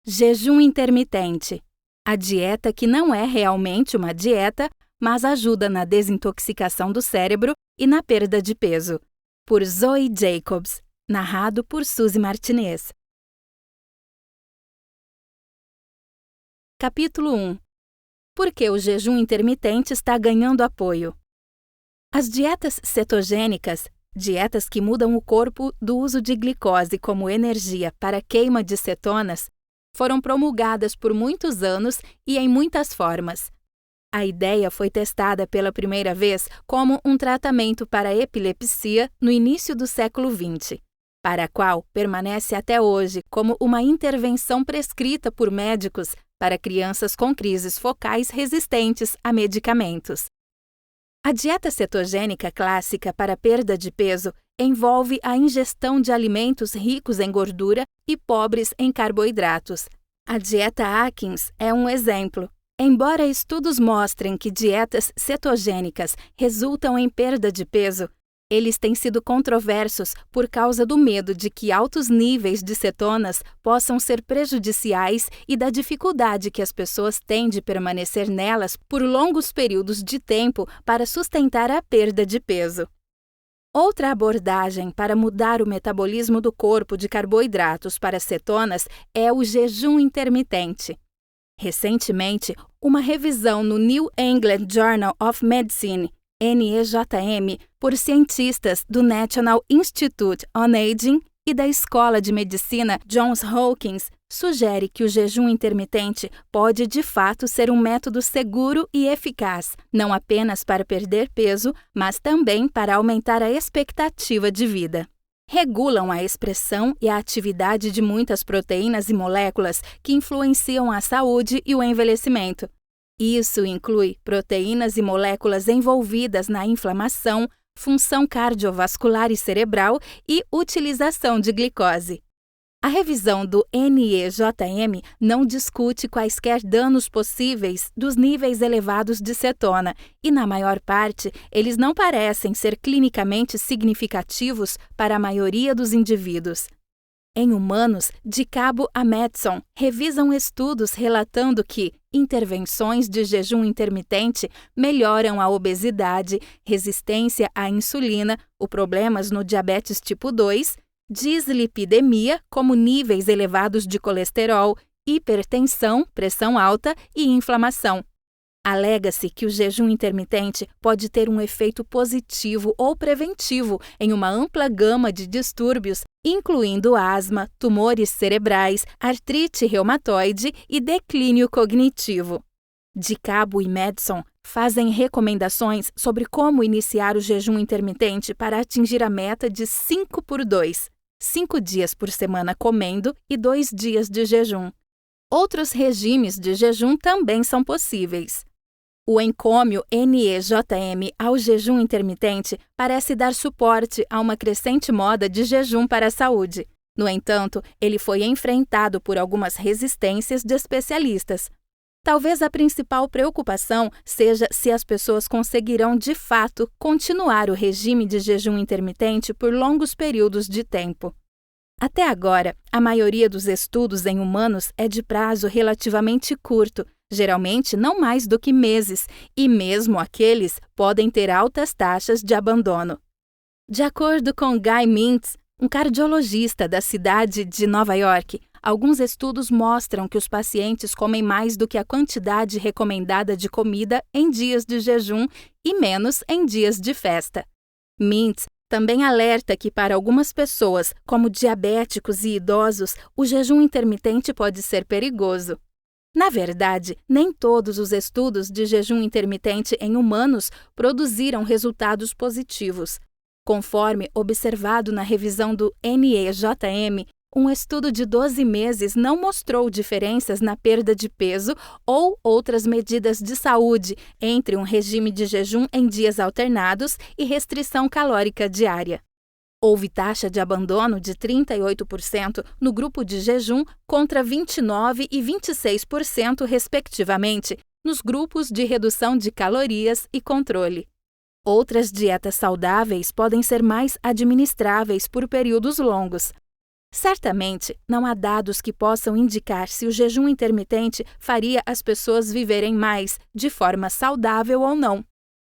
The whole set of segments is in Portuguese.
Jejum intermitente. A dieta que não é realmente uma dieta, mas ajuda na desintoxicação do cérebro e na perda de peso. Por Zoe Jacobs. Narrado por Suzy Martinez. Capítulo 1. Por que o jejum intermitente está ganhando apoio? As dietas cetogênicas, dietas que mudam o corpo do uso de glicose como energia para a queima de cetonas, foram promulgadas por muitos anos e em muitas formas. A ideia foi testada pela primeira vez como um tratamento para a epilepsia no início do século XX, para a qual permanece até hoje como uma intervenção prescrita por médicos para crianças com crises focais resistentes a medicamentos. A dieta cetogênica clássica para perda de peso envolve a ingestão de alimentos ricos em gordura e pobres em carboidratos. A dieta Atkins é um exemplo. Embora estudos mostrem que dietas cetogênicas resultam em perda de peso, eles têm sido controversos por causa do medo de que altos níveis de cetonas possam ser prejudiciais e da dificuldade que as pessoas têm de permanecer nelas por longos períodos de tempo para sustentar a perda de peso. Outra abordagem para mudar o metabolismo do corpo de carboidratos para cetonas é o jejum intermitente. Recentemente, uma revisão no New England Journal of Medicine, NEJM, por cientistas do National Institute on Aging e da Escola de Medicina Johns Hopkins, sugere que o jejum intermitente pode de fato ser um método seguro e eficaz, não apenas para perder peso, mas também para aumentar a expectativa de vida. Regulam a expressão e a atividade de muitas proteínas e moléculas que influenciam a saúde e o envelhecimento. Isso inclui proteínas e moléculas envolvidas na inflamação, função cardiovascular e cerebral e utilização de glicose. A revisão do NEJM não discute quaisquer danos possíveis dos níveis elevados de cetona e, na maior parte, eles não parecem ser clinicamente significativos para a maioria dos indivíduos. Em humanos, de cabo a Madison revisam estudos relatando que intervenções de jejum intermitente melhoram a obesidade, resistência à insulina, os problemas no diabetes tipo 2, dislipidemia, como níveis elevados de colesterol, hipertensão, pressão alta e inflamação. Alega-se que o jejum intermitente pode ter um efeito positivo ou preventivo em uma ampla gama de distúrbios, incluindo asma, tumores cerebrais, artrite reumatoide e declínio cognitivo. De Cabo e Madison fazem recomendações sobre como iniciar o jejum intermitente para atingir a meta de 5x2, 5 dias por semana comendo e 2 dias de jejum. Outros regimes de jejum também são possíveis. O encômio NEJM ao jejum intermitente parece dar suporte a uma crescente moda de jejum para a saúde. No entanto, ele foi enfrentado por algumas resistências de especialistas. Talvez a principal preocupação seja se as pessoas conseguirão, de fato, continuar o regime de jejum intermitente por longos períodos de tempo. Até agora, a maioria dos estudos em humanos é de prazo relativamente curto, geralmente não mais do que meses, e mesmo aqueles podem ter altas taxas de abandono. De acordo com Guy Mintz, um cardiologista da cidade de Nova York, alguns estudos mostram que os pacientes comem mais do que a quantidade recomendada de comida em dias de jejum e menos em dias de festa. Mintz também alerta que para algumas pessoas, como diabéticos e idosos, o jejum intermitente pode ser perigoso. Na verdade, nem todos os estudos de jejum intermitente em humanos produziram resultados positivos. Conforme observado na revisão do NEJM, um estudo de 12 meses não mostrou diferenças na perda de peso ou outras medidas de saúde entre um regime de jejum em dias alternados e restrição calórica diária. Houve taxa de abandono de 38% no grupo de jejum contra 29% e 26%, respectivamente, nos grupos de redução de calorias e controle. Outras dietas saudáveis podem ser mais administráveis por períodos longos. Certamente, não há dados que possam indicar se o jejum intermitente faria as pessoas viverem mais, de forma saudável ou não.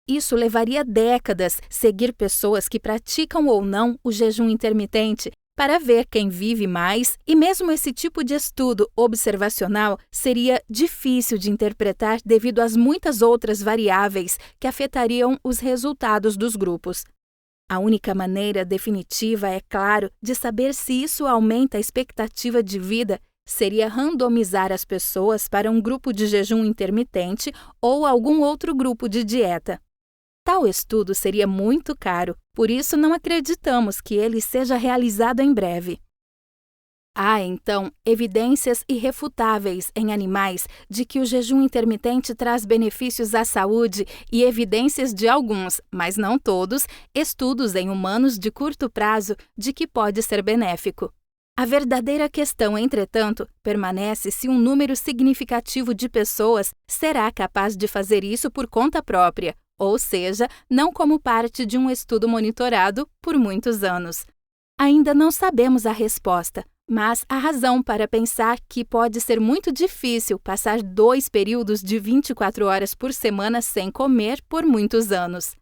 Isso levaria décadas seguir pessoas que praticam ou não o jejum intermitente para ver quem vive mais, e mesmo esse tipo de estudo observacional seria difícil de interpretar devido às muitas outras variáveis que afetariam os resultados dos grupos. A única maneira definitiva, é claro, de saber se isso aumenta a expectativa de vida seria randomizar as pessoas para um grupo de jejum intermitente ou algum outro grupo de dieta. Tal estudo seria muito caro, por isso não acreditamos que ele seja realizado em breve. Há, então, evidências irrefutáveis em animais de que o jejum intermitente traz benefícios à saúde e evidências de alguns, mas não todos, estudos em humanos de curto prazo de que pode ser benéfico. A verdadeira questão, entretanto, permanece se um número significativo de pessoas será capaz de fazer isso por conta própria, ou seja, não como parte de um estudo monitorado por muitos anos. Ainda não sabemos a resposta, mas há razão para pensar que pode ser muito difícil passar 2 períodos de 24 horas por semana sem comer por muitos anos.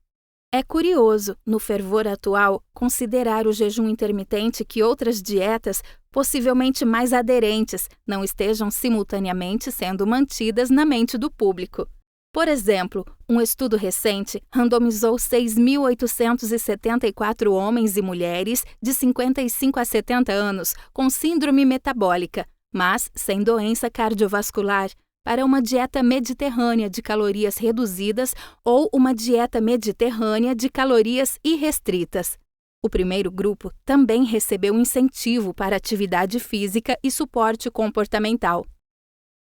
É curioso, no fervor atual, considerar o jejum intermitente que outras dietas, possivelmente mais aderentes, não estejam simultaneamente sendo mantidas na mente do público. Por exemplo, um estudo recente randomizou 6.874 homens e mulheres de 55 a 70 anos com síndrome metabólica, mas sem doença cardiovascular, para uma dieta mediterrânea de calorias reduzidas ou uma dieta mediterrânea de calorias irrestritas. O primeiro grupo também recebeu incentivo para atividade física e suporte comportamental.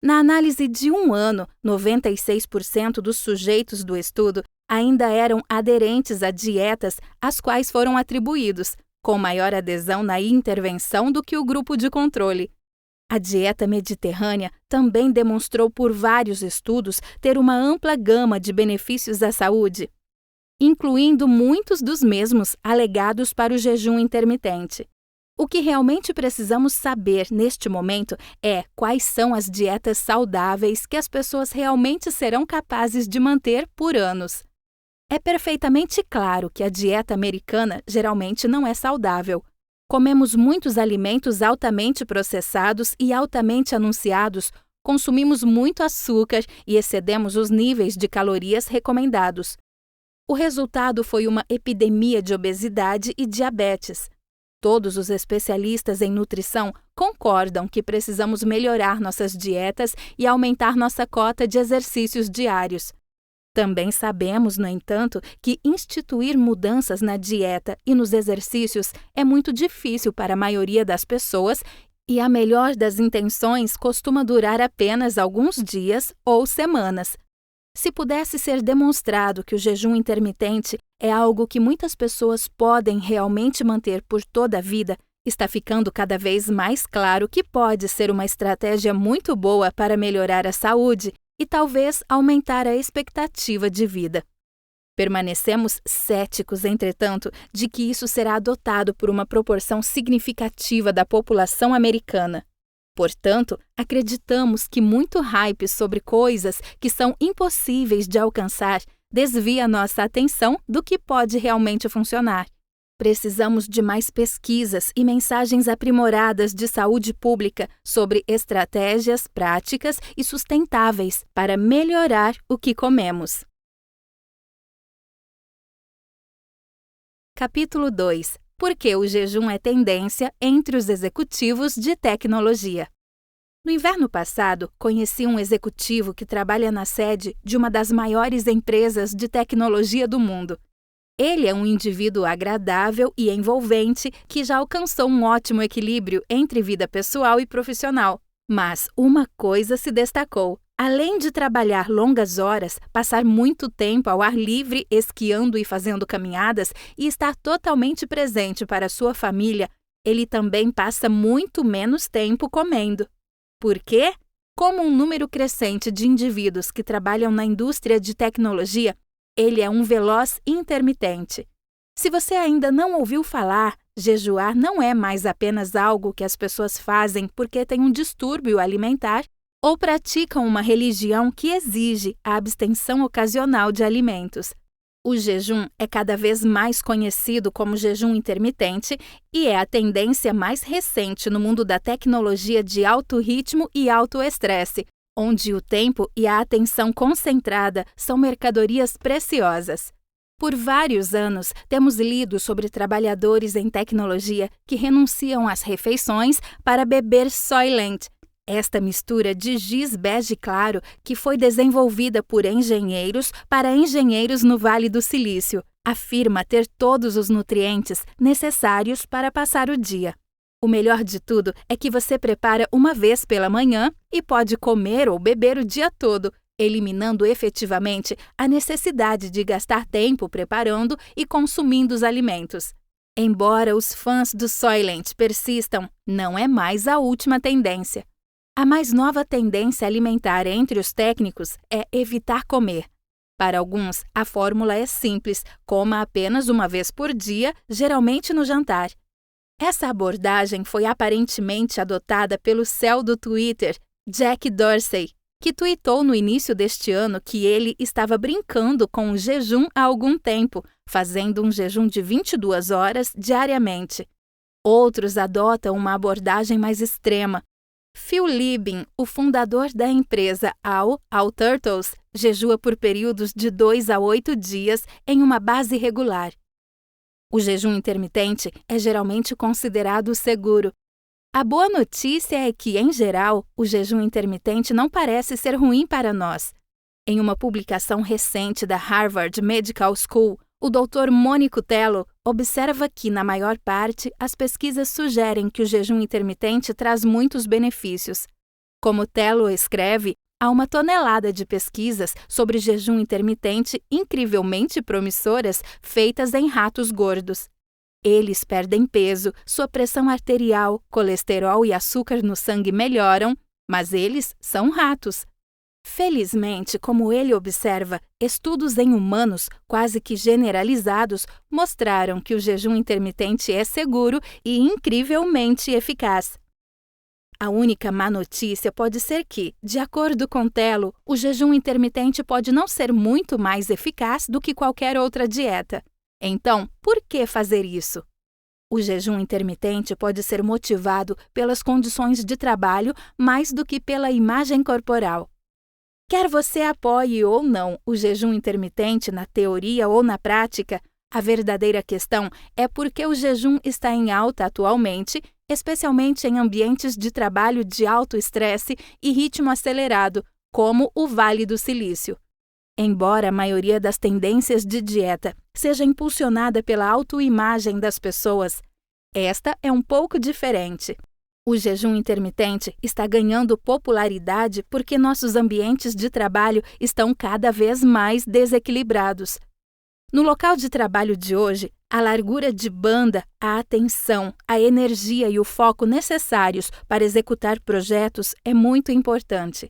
Na análise de 1 ano, 96% dos sujeitos do estudo ainda eram aderentes a dietas às quais foram atribuídos, com maior adesão na intervenção do que o grupo de controle. A dieta mediterrânea também demonstrou por vários estudos ter uma ampla gama de benefícios à saúde, incluindo muitos dos mesmos alegados para o jejum intermitente. O que realmente precisamos saber neste momento é quais são as dietas saudáveis que as pessoas realmente serão capazes de manter por anos. É perfeitamente claro que a dieta americana geralmente não é saudável. Comemos muitos alimentos altamente processados e altamente anunciados, consumimos muito açúcar e excedemos os níveis de calorias recomendados. O resultado foi uma epidemia de obesidade e diabetes. Todos os especialistas em nutrição concordam que precisamos melhorar nossas dietas e aumentar nossa cota de exercícios diários. Também sabemos, no entanto, que instituir mudanças na dieta e nos exercícios é muito difícil para a maioria das pessoas e a melhor das intenções costuma durar apenas alguns dias ou semanas. Se pudesse ser demonstrado que o jejum intermitente é algo que muitas pessoas podem realmente manter por toda a vida, está ficando cada vez mais claro que pode ser uma estratégia muito boa para melhorar a saúde e talvez aumentar a expectativa de vida. Permanecemos céticos, entretanto, de que isso será adotado por uma proporção significativa da população americana. Portanto, acreditamos que muito hype sobre coisas que são impossíveis de alcançar desvia nossa atenção do que pode realmente funcionar. Precisamos de mais pesquisas e mensagens aprimoradas de saúde pública sobre estratégias práticas e sustentáveis para melhorar o que comemos. Capítulo 2. Por que o jejum é tendência entre os executivos de tecnologia? No inverno passado, conheci um executivo que trabalha na sede de uma das maiores empresas de tecnologia do mundo. Ele é um indivíduo agradável e envolvente que já alcançou um ótimo equilíbrio entre vida pessoal e profissional. Mas uma coisa se destacou. Além de trabalhar longas horas, passar muito tempo ao ar livre, esquiando e fazendo caminhadas e estar totalmente presente para sua família, ele também passa muito menos tempo comendo. Por quê? Como um número crescente de indivíduos que trabalham na indústria de tecnologia, ele é um veloz intermitente. Se você ainda não ouviu falar, Jejuar não é mais apenas algo que as pessoas fazem porque têm um distúrbio alimentar ou praticam uma religião que exige a abstenção ocasional de alimentos. O jejum é cada vez mais conhecido como jejum intermitente e é a tendência mais recente no mundo da tecnologia de alto ritmo e alto estresse, onde o tempo e a atenção concentrada são mercadorias preciosas. Por vários anos, temos lido sobre trabalhadores em tecnologia que renunciam às refeições para beber Soylent. Esta mistura de giz bege claro que foi desenvolvida por engenheiros para engenheiros no Vale do Silício, afirma ter todos os nutrientes necessários para passar o dia. O melhor de tudo é que você prepara uma vez pela manhã e pode comer ou beber o dia todo, eliminando efetivamente a necessidade de gastar tempo preparando e consumindo os alimentos. Embora os fãs do Soylent persistam, não é mais a última tendência. A mais nova tendência alimentar entre os técnicos é evitar comer. Para alguns, a fórmula é simples, coma apenas uma vez por dia, geralmente no jantar. Essa abordagem foi aparentemente adotada pelo CEO do Twitter, Jack Dorsey, que tweetou no início deste ano que ele estava brincando com o jejum há algum tempo, fazendo um jejum de 22 horas diariamente. Outros adotam uma abordagem mais extrema. Phil Libin, o fundador da empresa Turtles, jejua por períodos de 2 a 8 dias em uma base regular. O jejum intermitente é geralmente considerado seguro. A boa notícia é que, em geral, o jejum intermitente não parece ser ruim para nós. Em uma publicação recente da Harvard Medical School, o Dr. Mônico Tello observa que, na maior parte, as pesquisas sugerem que o jejum intermitente traz muitos benefícios. Como Tello escreve, há uma tonelada de pesquisas sobre jejum intermitente incrivelmente promissoras feitas em ratos gordos. Eles perdem peso, sua pressão arterial, colesterol e açúcar no sangue melhoram, mas eles são ratos. Felizmente, como ele observa, estudos em humanos, quase que generalizados, mostraram que o jejum intermitente é seguro e incrivelmente eficaz. A única má notícia pode ser que, de acordo com Tello, o jejum intermitente pode não ser muito mais eficaz do que qualquer outra dieta. Então, por que fazer isso? O jejum intermitente pode ser motivado pelas condições de trabalho mais do que pela imagem corporal. Quer você apoie ou não o jejum intermitente na teoria ou na prática, a verdadeira questão é por que o jejum está em alta atualmente, especialmente em ambientes de trabalho de alto estresse e ritmo acelerado, como o Vale do Silício. Embora a maioria das tendências de dieta seja impulsionada pela autoimagem das pessoas, esta é um pouco diferente. O jejum intermitente está ganhando popularidade porque nossos ambientes de trabalho estão cada vez mais desequilibrados. No local de trabalho de hoje, a largura de banda, a atenção, a energia e o foco necessários para executar projetos é muito importante.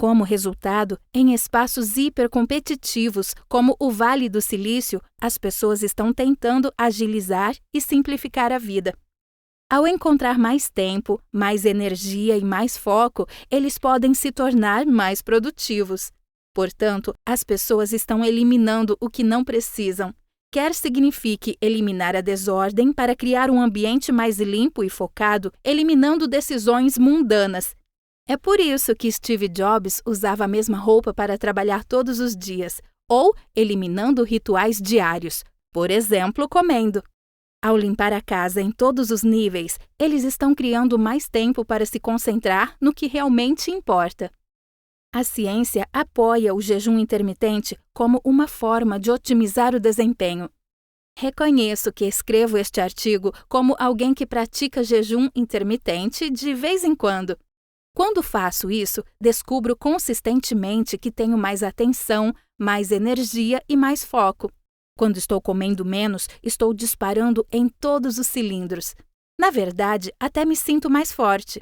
Como resultado, em espaços hipercompetitivos como o Vale do Silício, as pessoas estão tentando agilizar e simplificar a vida. Ao encontrar mais tempo, mais energia e mais foco, eles podem se tornar mais produtivos. Portanto, as pessoas estão eliminando o que não precisam. Quer signifique eliminar a desordem para criar um ambiente mais limpo e focado, eliminando decisões mundanas. É por isso que Steve Jobs usava a mesma roupa para trabalhar todos os dias, ou eliminando rituais diários, por exemplo, comendo. Ao limpar a casa em todos os níveis, eles estão criando mais tempo para se concentrar no que realmente importa. A ciência apoia o jejum intermitente como uma forma de otimizar o desempenho. Reconheço que escrevo este artigo como alguém que pratica jejum intermitente de vez em quando. Quando faço isso, descubro consistentemente que tenho mais atenção, mais energia e mais foco. Quando estou comendo menos, estou disparando em todos os cilindros. Na verdade, até me sinto mais forte.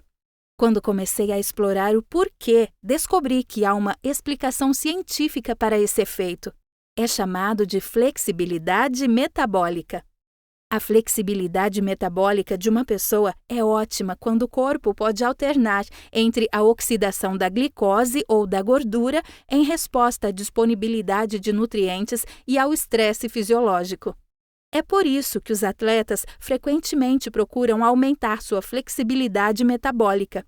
Quando comecei a explorar o porquê, descobri que há uma explicação científica para esse efeito. É chamado de flexibilidade metabólica. A flexibilidade metabólica de uma pessoa é ótima quando o corpo pode alternar entre a oxidação da glicose ou da gordura em resposta à disponibilidade de nutrientes e ao estresse fisiológico. É por isso que os atletas frequentemente procuram aumentar sua flexibilidade metabólica.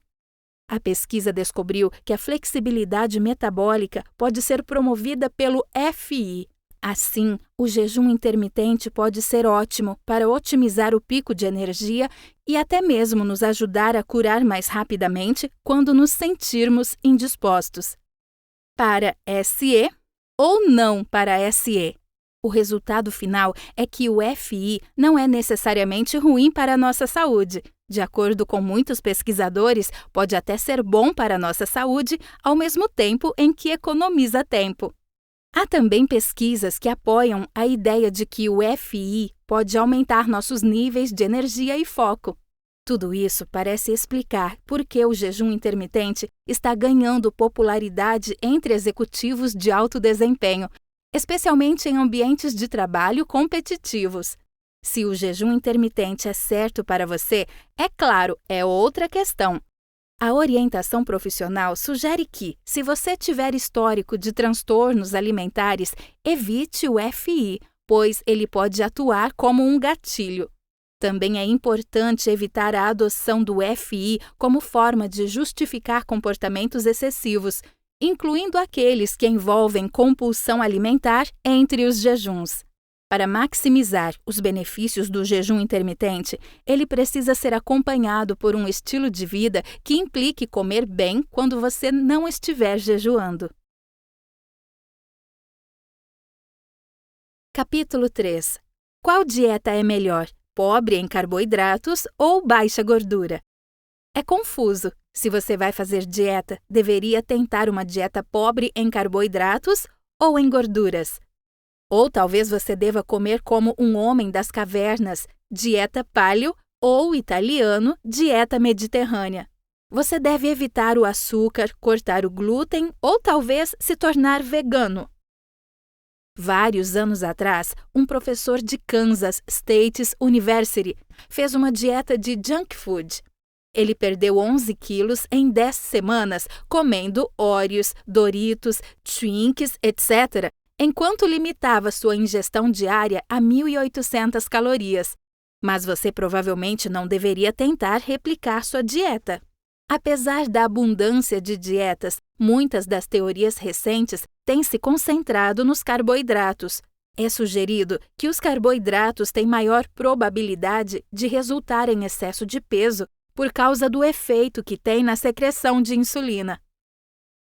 A pesquisa descobriu que a flexibilidade metabólica pode ser promovida pelo FI. Assim, o jejum intermitente pode ser ótimo para otimizar o pico de energia e até mesmo nos ajudar a curar mais rapidamente quando nos sentirmos indispostos. Para SE ou não para SE? O resultado final é que o FI não é necessariamente ruim para a nossa saúde. De acordo com muitos pesquisadores, pode até ser bom para a nossa saúde, ao mesmo tempo em que economiza tempo. Há também pesquisas que apoiam a ideia de que o FI pode aumentar nossos níveis de energia e foco. Tudo isso parece explicar por que o jejum intermitente está ganhando popularidade entre executivos de alto desempenho, especialmente em ambientes de trabalho competitivos. Se o jejum intermitente é certo para você, é claro, é outra questão. A orientação profissional sugere que, se você tiver histórico de transtornos alimentares, evite o FI, pois ele pode atuar como um gatilho. Também é importante evitar a adoção do FI como forma de justificar comportamentos excessivos, incluindo aqueles que envolvem compulsão alimentar entre os jejuns. Para maximizar os benefícios do jejum intermitente, ele precisa ser acompanhado por um estilo de vida que implique comer bem quando você não estiver jejuando. Capítulo 3. Qual dieta é melhor, pobre em carboidratos ou baixa gordura? É confuso. Se você vai fazer dieta, deveria tentar uma dieta pobre em carboidratos ou em gorduras. Ou talvez você deva comer como um homem das cavernas, dieta paleo, ou italiano, dieta mediterrânea. Você deve evitar o açúcar, cortar o glúten ou talvez se tornar vegano. Vários anos atrás, um professor de Kansas State University fez uma dieta de junk food. Ele perdeu 11 quilos em 10 semanas comendo Oreos, Doritos, Twinkies, etc., enquanto limitava sua ingestão diária a 1.800 calorias. Mas você provavelmente não deveria tentar replicar sua dieta. Apesar da abundância de dietas, muitas das teorias recentes têm se concentrado nos carboidratos. É sugerido que os carboidratos têm maior probabilidade de resultar em excesso de peso por causa do efeito que tem na secreção de insulina.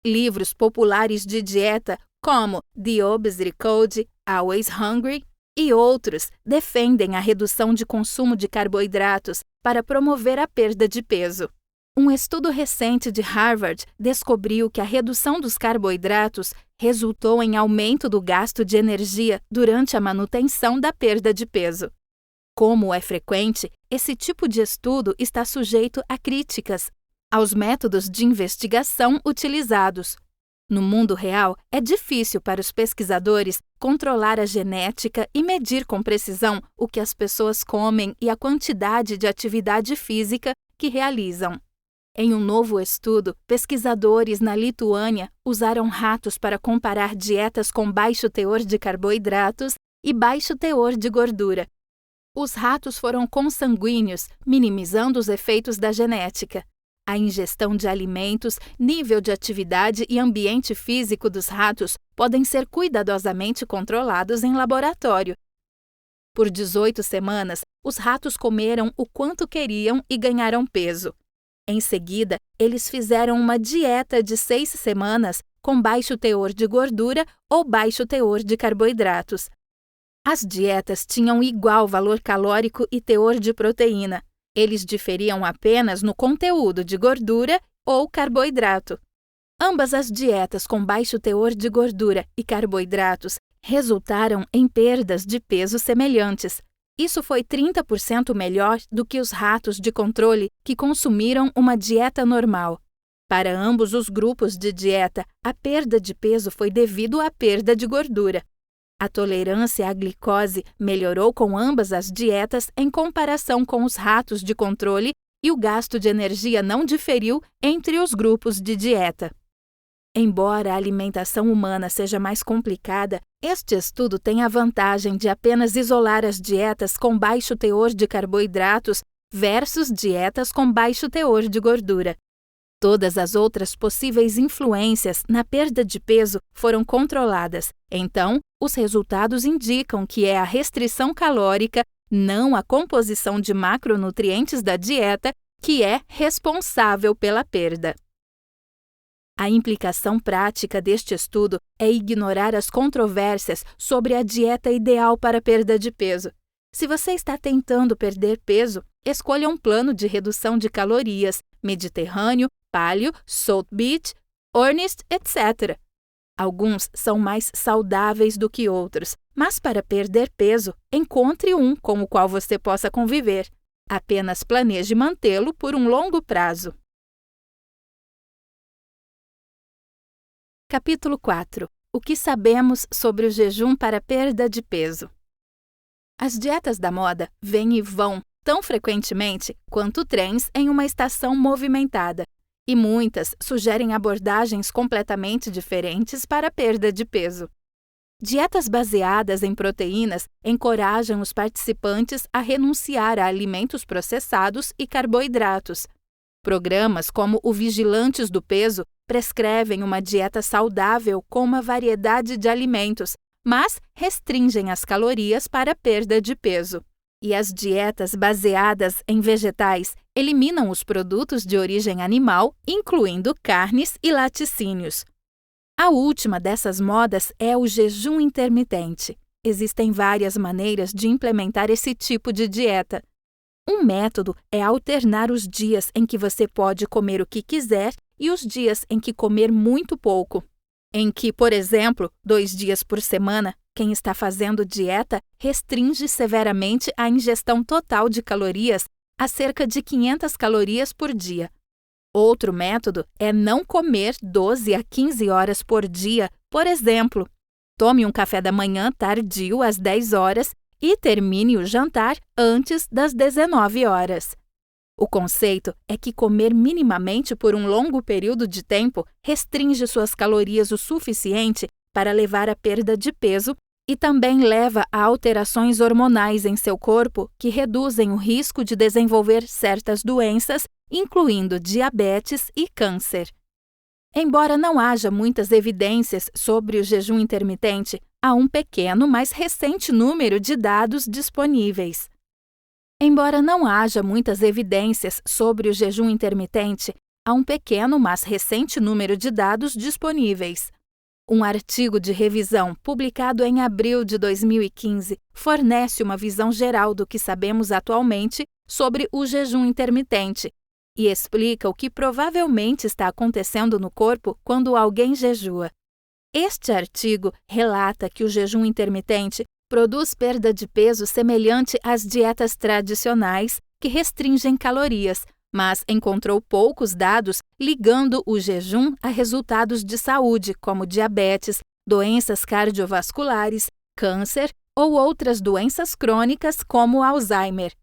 Livros populares de dieta, como The Obesity Code, Always Hungry e outros, defendem a redução de consumo de carboidratos para promover a perda de peso. Um estudo recente de Harvard descobriu que a redução dos carboidratos resultou em aumento do gasto de energia durante a manutenção da perda de peso. Como é frequente, esse tipo de estudo está sujeito a críticas aos métodos de investigação utilizados. No mundo real, é difícil para os pesquisadores controlar a genética e medir com precisão o que as pessoas comem e a quantidade de atividade física que realizam. Em um novo estudo, pesquisadores na Lituânia usaram ratos para comparar dietas com baixo teor de carboidratos e baixo teor de gordura. Os ratos foram consanguíneos, minimizando os efeitos da genética. A ingestão de alimentos, nível de atividade e ambiente físico dos ratos podem ser cuidadosamente controlados em laboratório. Por 18 semanas, os ratos comeram o quanto queriam e ganharam peso. Em seguida, eles fizeram uma dieta de 6 semanas com baixo teor de gordura ou baixo teor de carboidratos. As dietas tinham igual valor calórico e teor de proteína. Eles diferiam apenas no conteúdo de gordura ou carboidrato. Ambas as dietas com baixo teor de gordura e carboidratos resultaram em perdas de peso semelhantes. Isso foi 30% melhor do que os ratos de controle que consumiram uma dieta normal. Para ambos os grupos de dieta, a perda de peso foi devido à perda de gordura. A tolerância à glicose melhorou com ambas as dietas em comparação com os ratos de controle e o gasto de energia não diferiu entre os grupos de dieta. Embora a alimentação humana seja mais complicada, este estudo tem a vantagem de apenas isolar as dietas com baixo teor de carboidratos versus dietas com baixo teor de gordura. Todas as outras possíveis influências na perda de peso foram controladas, então os resultados indicam que é a restrição calórica, não a composição de macronutrientes da dieta, que é responsável pela perda. A implicação prática deste estudo é ignorar as controvérsias sobre a dieta ideal para a perda de peso. Se você está tentando perder peso, escolha um plano de redução de calorias, Mediterrâneo, Paleo, Salt Beach, Ornist, etc. Alguns são mais saudáveis do que outros, mas para perder peso, encontre um com o qual você possa conviver. Apenas planeje mantê-lo por um longo prazo. Capítulo 4. O que sabemos sobre o jejum para perda de peso? As dietas da moda vêm e vão tão frequentemente quanto trens em uma estação movimentada, e muitas sugerem abordagens completamente diferentes para a perda de peso. Dietas baseadas em proteínas encorajam os participantes a renunciar a alimentos processados e carboidratos. Programas como o Vigilantes do Peso prescrevem uma dieta saudável com uma variedade de alimentos, mas restringem as calorias para a perda de peso. E as dietas baseadas em vegetais eliminam os produtos de origem animal, incluindo carnes e laticínios. A última dessas modas é o jejum intermitente. Existem várias maneiras de implementar esse tipo de dieta. Um método é alternar os dias em que você pode comer o que quiser e os dias em que comer muito pouco. Em que, por exemplo, 2 dias por semana, quem está fazendo dieta restringe severamente a ingestão total de calorias a cerca de 500 calorias por dia. Outro método é não comer 12 a 15 horas por dia, por exemplo. Tome um café da manhã tardio às 10 horas e termine o jantar antes das 19 horas. O conceito é que comer minimamente por um longo período de tempo restringe suas calorias o suficiente para levar à perda de peso e também leva a alterações hormonais em seu corpo que reduzem o risco de desenvolver certas doenças, incluindo diabetes e câncer. Embora não haja muitas evidências sobre o jejum intermitente, há um pequeno, mas recente número de dados disponíveis. Embora não haja muitas evidências sobre o jejum intermitente, há um pequeno, mas recente número de dados disponíveis. Um artigo de revisão publicado em abril de 2015 fornece uma visão geral do que sabemos atualmente sobre o jejum intermitente e explica o que provavelmente está acontecendo no corpo quando alguém jejua. Este artigo relata que o jejum intermitente produz perda de peso semelhante às dietas tradicionais que restringem calorias, mas encontrou poucos dados ligando o jejum a resultados de saúde, como diabetes, doenças cardiovasculares, câncer ou outras doenças crônicas como Alzheimer.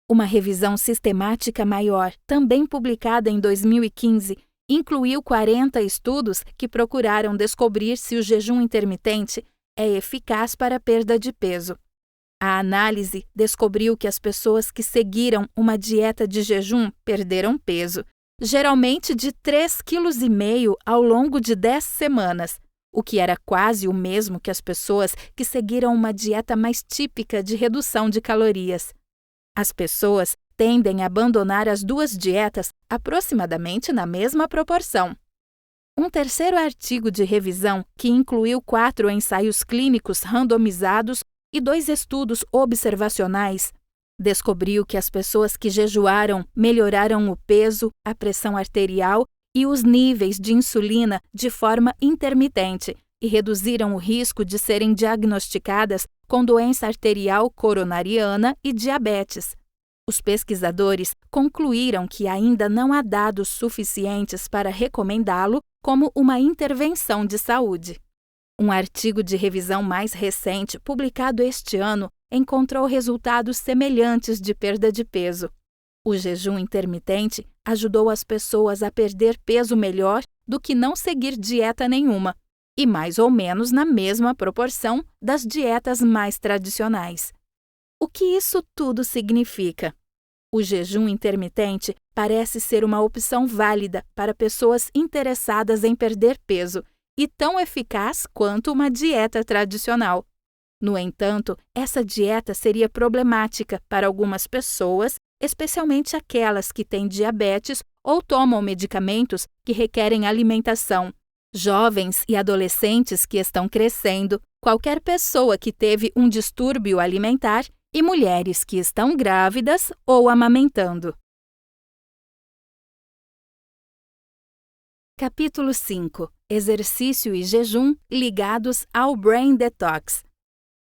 Uma revisão sistemática maior, também publicada em 2015, incluiu 40 estudos que procuraram descobrir se o jejum intermitente é eficaz para a perda de peso. A análise descobriu que as pessoas que seguiram uma dieta de jejum perderam peso, geralmente de 3,5 kg ao longo de 10 semanas, o que era quase o mesmo que as pessoas que seguiram uma dieta mais típica de redução de calorias. As pessoas tendem a abandonar as duas dietas aproximadamente na mesma proporção. Um terceiro artigo de revisão, que incluiu 4 ensaios clínicos randomizados e 2 estudos observacionais, descobriu que as pessoas que jejuaram melhoraram o peso, a pressão arterial e os níveis de insulina de forma intermitente e reduziram o risco de serem diagnosticadas com doença arterial coronariana e diabetes. Os pesquisadores concluíram que ainda não há dados suficientes para recomendá-lo como uma intervenção de saúde. Um artigo de revisão mais recente, publicado este ano, encontrou resultados semelhantes de perda de peso. O jejum intermitente ajudou as pessoas a perder peso melhor do que não seguir dieta nenhuma, e mais ou menos na mesma proporção das dietas mais tradicionais. O que isso tudo significa? O jejum intermitente parece ser uma opção válida para pessoas interessadas em perder peso e tão eficaz quanto uma dieta tradicional. No entanto, essa dieta seria problemática para algumas pessoas, especialmente aquelas que têm diabetes ou tomam medicamentos que requerem alimentação, jovens e adolescentes que estão crescendo, qualquer pessoa que teve um distúrbio alimentar e mulheres que estão grávidas ou amamentando. Capítulo 5. Exercício e jejum ligados ao Brain Detox.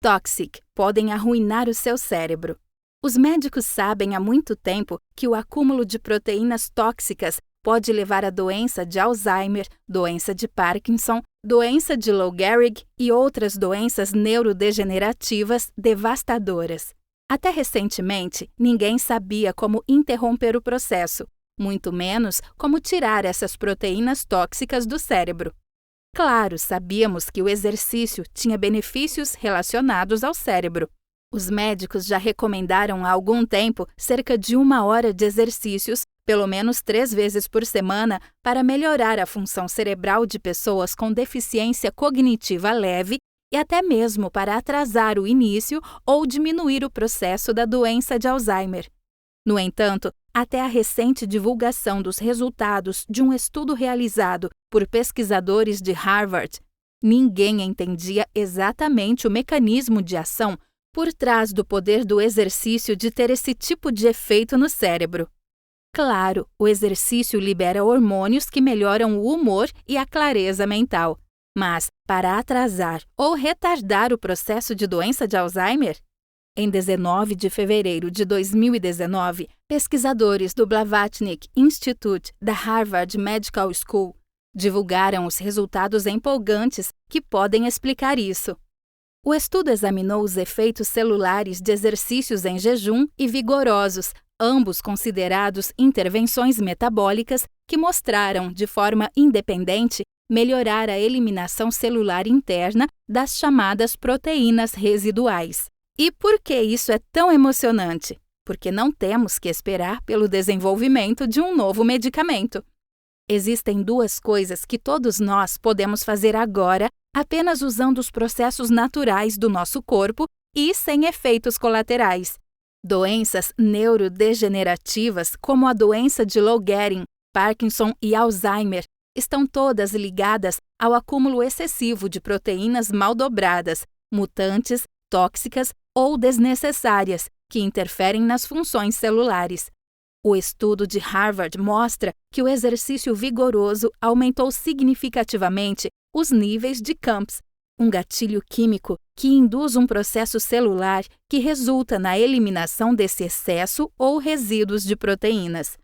Toxic podem arruinar o seu cérebro. Os médicos sabem há muito tempo que o acúmulo de proteínas tóxicas pode levar a doença de Alzheimer, doença de Parkinson, doença de Lou Gehrig e outras doenças neurodegenerativas devastadoras. Até recentemente, ninguém sabia como interromper o processo, muito menos como tirar essas proteínas tóxicas do cérebro. Claro, sabíamos que o exercício tinha benefícios relacionados ao cérebro. Os médicos já recomendaram há algum tempo cerca de 1 hora de exercícios, pelo menos 3 vezes por semana, para melhorar a função cerebral de pessoas com deficiência cognitiva leve e até mesmo para atrasar o início ou diminuir o processo da doença de Alzheimer. No entanto, até a recente divulgação dos resultados de um estudo realizado por pesquisadores de Harvard, ninguém entendia exatamente o mecanismo de ação por trás do poder do exercício de ter esse tipo de efeito no cérebro. Claro, o exercício libera hormônios que melhoram o humor e a clareza mental, mas para atrasar ou retardar o processo de doença de Alzheimer? Em 19 de fevereiro de 2019, pesquisadores do Blavatnik Institute da Harvard Medical School divulgaram os resultados empolgantes que podem explicar isso. O estudo examinou os efeitos celulares de exercícios em jejum e vigorosos, ambos considerados intervenções metabólicas que mostraram, de forma independente, melhorar a eliminação celular interna das chamadas proteínas residuais. E por que isso é tão emocionante? Porque não temos que esperar pelo desenvolvimento de um novo medicamento. Existem 2 coisas que todos nós podemos fazer agora, apenas usando os processos naturais do nosso corpo e sem efeitos colaterais. Doenças neurodegenerativas, como a doença de Lou Gehrig, Parkinson e Alzheimer, estão todas ligadas ao acúmulo excessivo de proteínas mal dobradas, mutantes, tóxicas ou desnecessárias, que interferem nas funções celulares. O estudo de Harvard mostra que o exercício vigoroso aumentou significativamente os níveis de CAMPS, um gatilho químico que induz um processo celular que resulta na eliminação desse excesso ou resíduos de proteínas.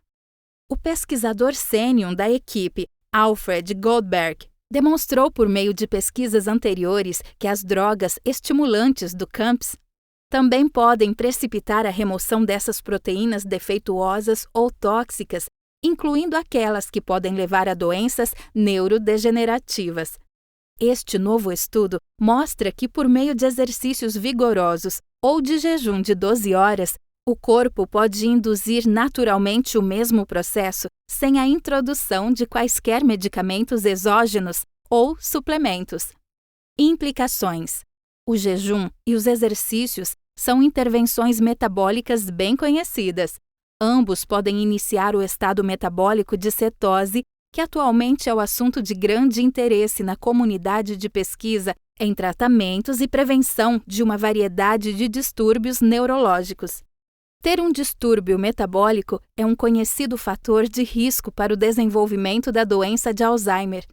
O pesquisador sênior da equipe, Alfred Goldberg, demonstrou por meio de pesquisas anteriores que as drogas estimulantes do CAMPS também podem precipitar a remoção dessas proteínas defeituosas ou tóxicas, incluindo aquelas que podem levar a doenças neurodegenerativas. Este novo estudo mostra que, por meio de exercícios vigorosos ou de jejum de 12 horas, o corpo pode induzir naturalmente o mesmo processo sem a introdução de quaisquer medicamentos exógenos ou suplementos. Implicações: o jejum e os exercícios são intervenções metabólicas bem conhecidas. Ambos podem iniciar o estado metabólico de cetose, que atualmente é o assunto de grande interesse na comunidade de pesquisa em tratamentos e prevenção de uma variedade de distúrbios neurológicos. Ter um distúrbio metabólico é um conhecido fator de risco para o desenvolvimento da doença de Alzheimer.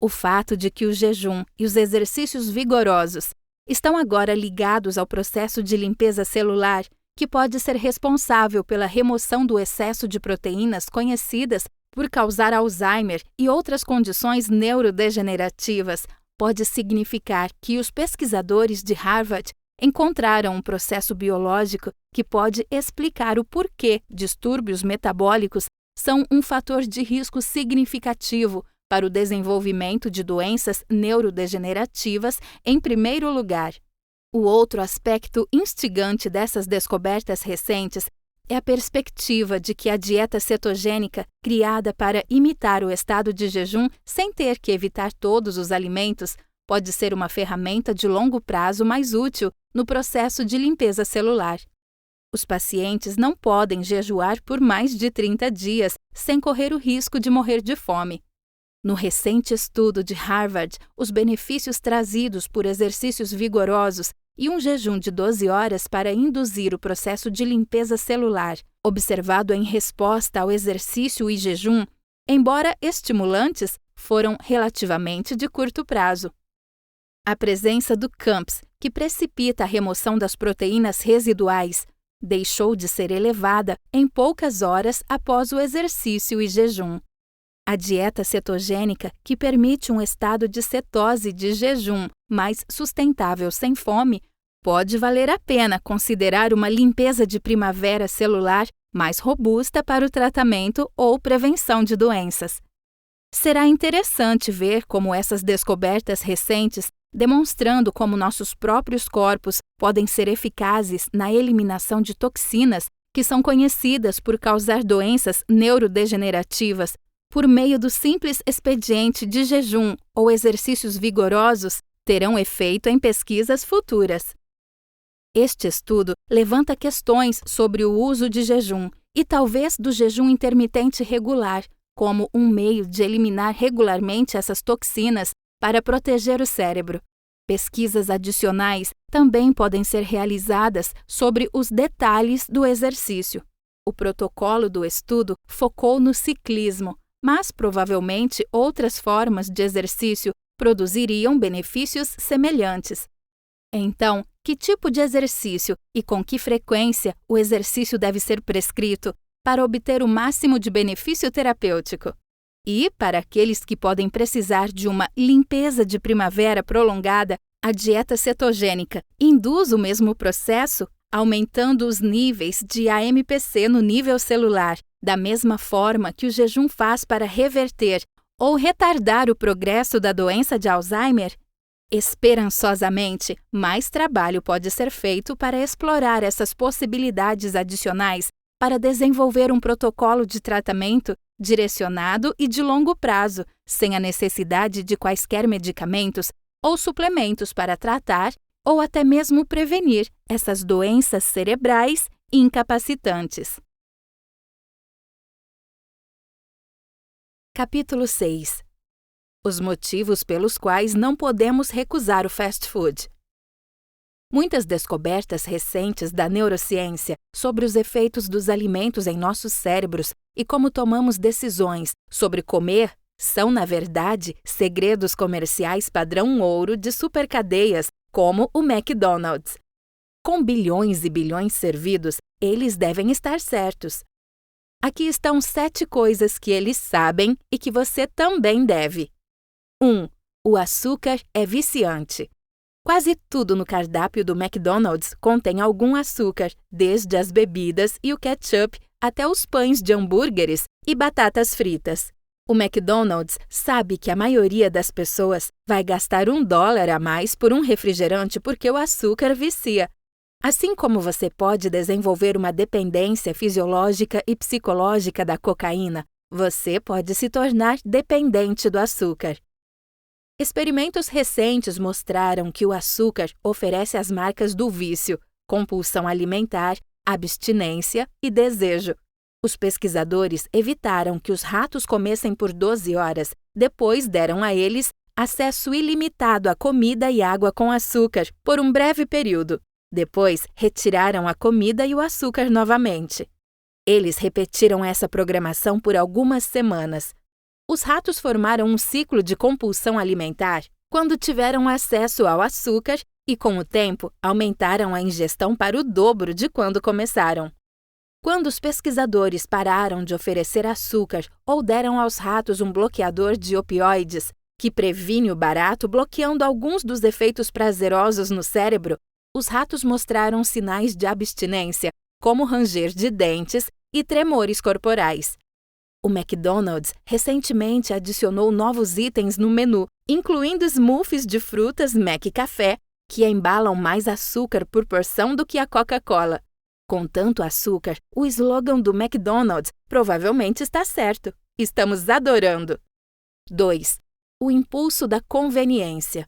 O fato de que o jejum e os exercícios vigorosos estão agora ligados ao processo de limpeza celular, que pode ser responsável pela remoção do excesso de proteínas conhecidas por causar Alzheimer e outras condições neurodegenerativas, pode significar que os pesquisadores de Harvard encontraram um processo biológico que pode explicar o porquê distúrbios metabólicos são um fator de risco significativo para o desenvolvimento de doenças neurodegenerativas em primeiro lugar. O outro aspecto instigante dessas descobertas recentes é a perspectiva de que a dieta cetogênica, criada para imitar o estado de jejum sem ter que evitar todos os alimentos, pode ser uma ferramenta de longo prazo mais útil no processo de limpeza celular. Os pacientes não podem jejuar por mais de 30 dias sem correr o risco de morrer de fome. No recente estudo de Harvard, os benefícios trazidos por exercícios vigorosos e um jejum de 12 horas para induzir o processo de limpeza celular, observado em resposta ao exercício e jejum, embora estimulantes, foram relativamente de curto prazo. A presença do CAMPS, que precipita a remoção das proteínas residuais, deixou de ser elevada em poucas horas após o exercício e jejum. A dieta cetogênica, que permite um estado de cetose de jejum mais sustentável sem fome, pode valer a pena considerar uma limpeza de primavera celular mais robusta para o tratamento ou prevenção de doenças. Será interessante ver como essas descobertas recentes, demonstrando como nossos próprios corpos podem ser eficazes na eliminação de toxinas que são conhecidas por causar doenças neurodegenerativas, por meio do simples expediente de jejum ou exercícios vigorosos, terão efeito em pesquisas futuras. Este estudo levanta questões sobre o uso de jejum e talvez do jejum intermitente regular, como um meio de eliminar regularmente essas toxinas para proteger o cérebro. Pesquisas adicionais também podem ser realizadas sobre os detalhes do exercício. O protocolo do estudo focou no ciclismo, mas provavelmente outras formas de exercício produziriam benefícios semelhantes. Então, que tipo de exercício e com que frequência o exercício deve ser prescrito para obter o máximo de benefício terapêutico? E, para aqueles que podem precisar de uma limpeza de primavera prolongada, a dieta cetogênica induz o mesmo processo, aumentando os níveis de AMPC no nível celular, da mesma forma que o jejum faz para reverter ou retardar o progresso da doença de Alzheimer? Esperançosamente, mais trabalho pode ser feito para explorar essas possibilidades adicionais para desenvolver um protocolo de tratamento direcionado e de longo prazo, sem a necessidade de quaisquer medicamentos ou suplementos para tratar ou até mesmo prevenir essas doenças cerebrais incapacitantes. Capítulo 6. Os motivos pelos quais não podemos recusar o fast food. Muitas descobertas recentes da neurociência sobre os efeitos dos alimentos em nossos cérebros e como tomamos decisões sobre comer são, na verdade, segredos comerciais padrão ouro de supercadeias como o McDonald's. Com bilhões e bilhões servidos, eles devem estar certos. Aqui estão 7 coisas que eles sabem e que você também deve. 1. O açúcar é viciante. Quase tudo no cardápio do McDonald's contém algum açúcar, desde as bebidas e o ketchup até os pães de hambúrgueres e batatas fritas. O McDonald's sabe que a maioria das pessoas vai gastar $1 a mais por um refrigerante porque o açúcar vicia. Assim como você pode desenvolver uma dependência fisiológica e psicológica da cocaína, você pode se tornar dependente do açúcar. Experimentos recentes mostraram que o açúcar oferece as marcas do vício, compulsão alimentar, abstinência e desejo. Os pesquisadores evitaram que os ratos comessem por 12 horas, depois deram a eles acesso ilimitado a comida e água com açúcar por um breve período. Depois, retiraram a comida e o açúcar novamente. Eles repetiram essa programação por algumas semanas. Os ratos formaram um ciclo de compulsão alimentar quando tiveram acesso ao açúcar e, com o tempo, aumentaram a ingestão para o dobro de quando começaram. Quando os pesquisadores pararam de oferecer açúcar ou deram aos ratos um bloqueador de opioides, que previne o barato bloqueando alguns dos efeitos prazerosos no cérebro, os ratos mostraram sinais de abstinência, como ranger de dentes e tremores corporais. O McDonald's recentemente adicionou novos itens no menu, incluindo smoothies de frutas McCafé, que embalam mais açúcar por porção do que a Coca-Cola. Com tanto açúcar, o slogan do McDonald's provavelmente está certo. Estamos adorando. 2. O impulso da conveniência.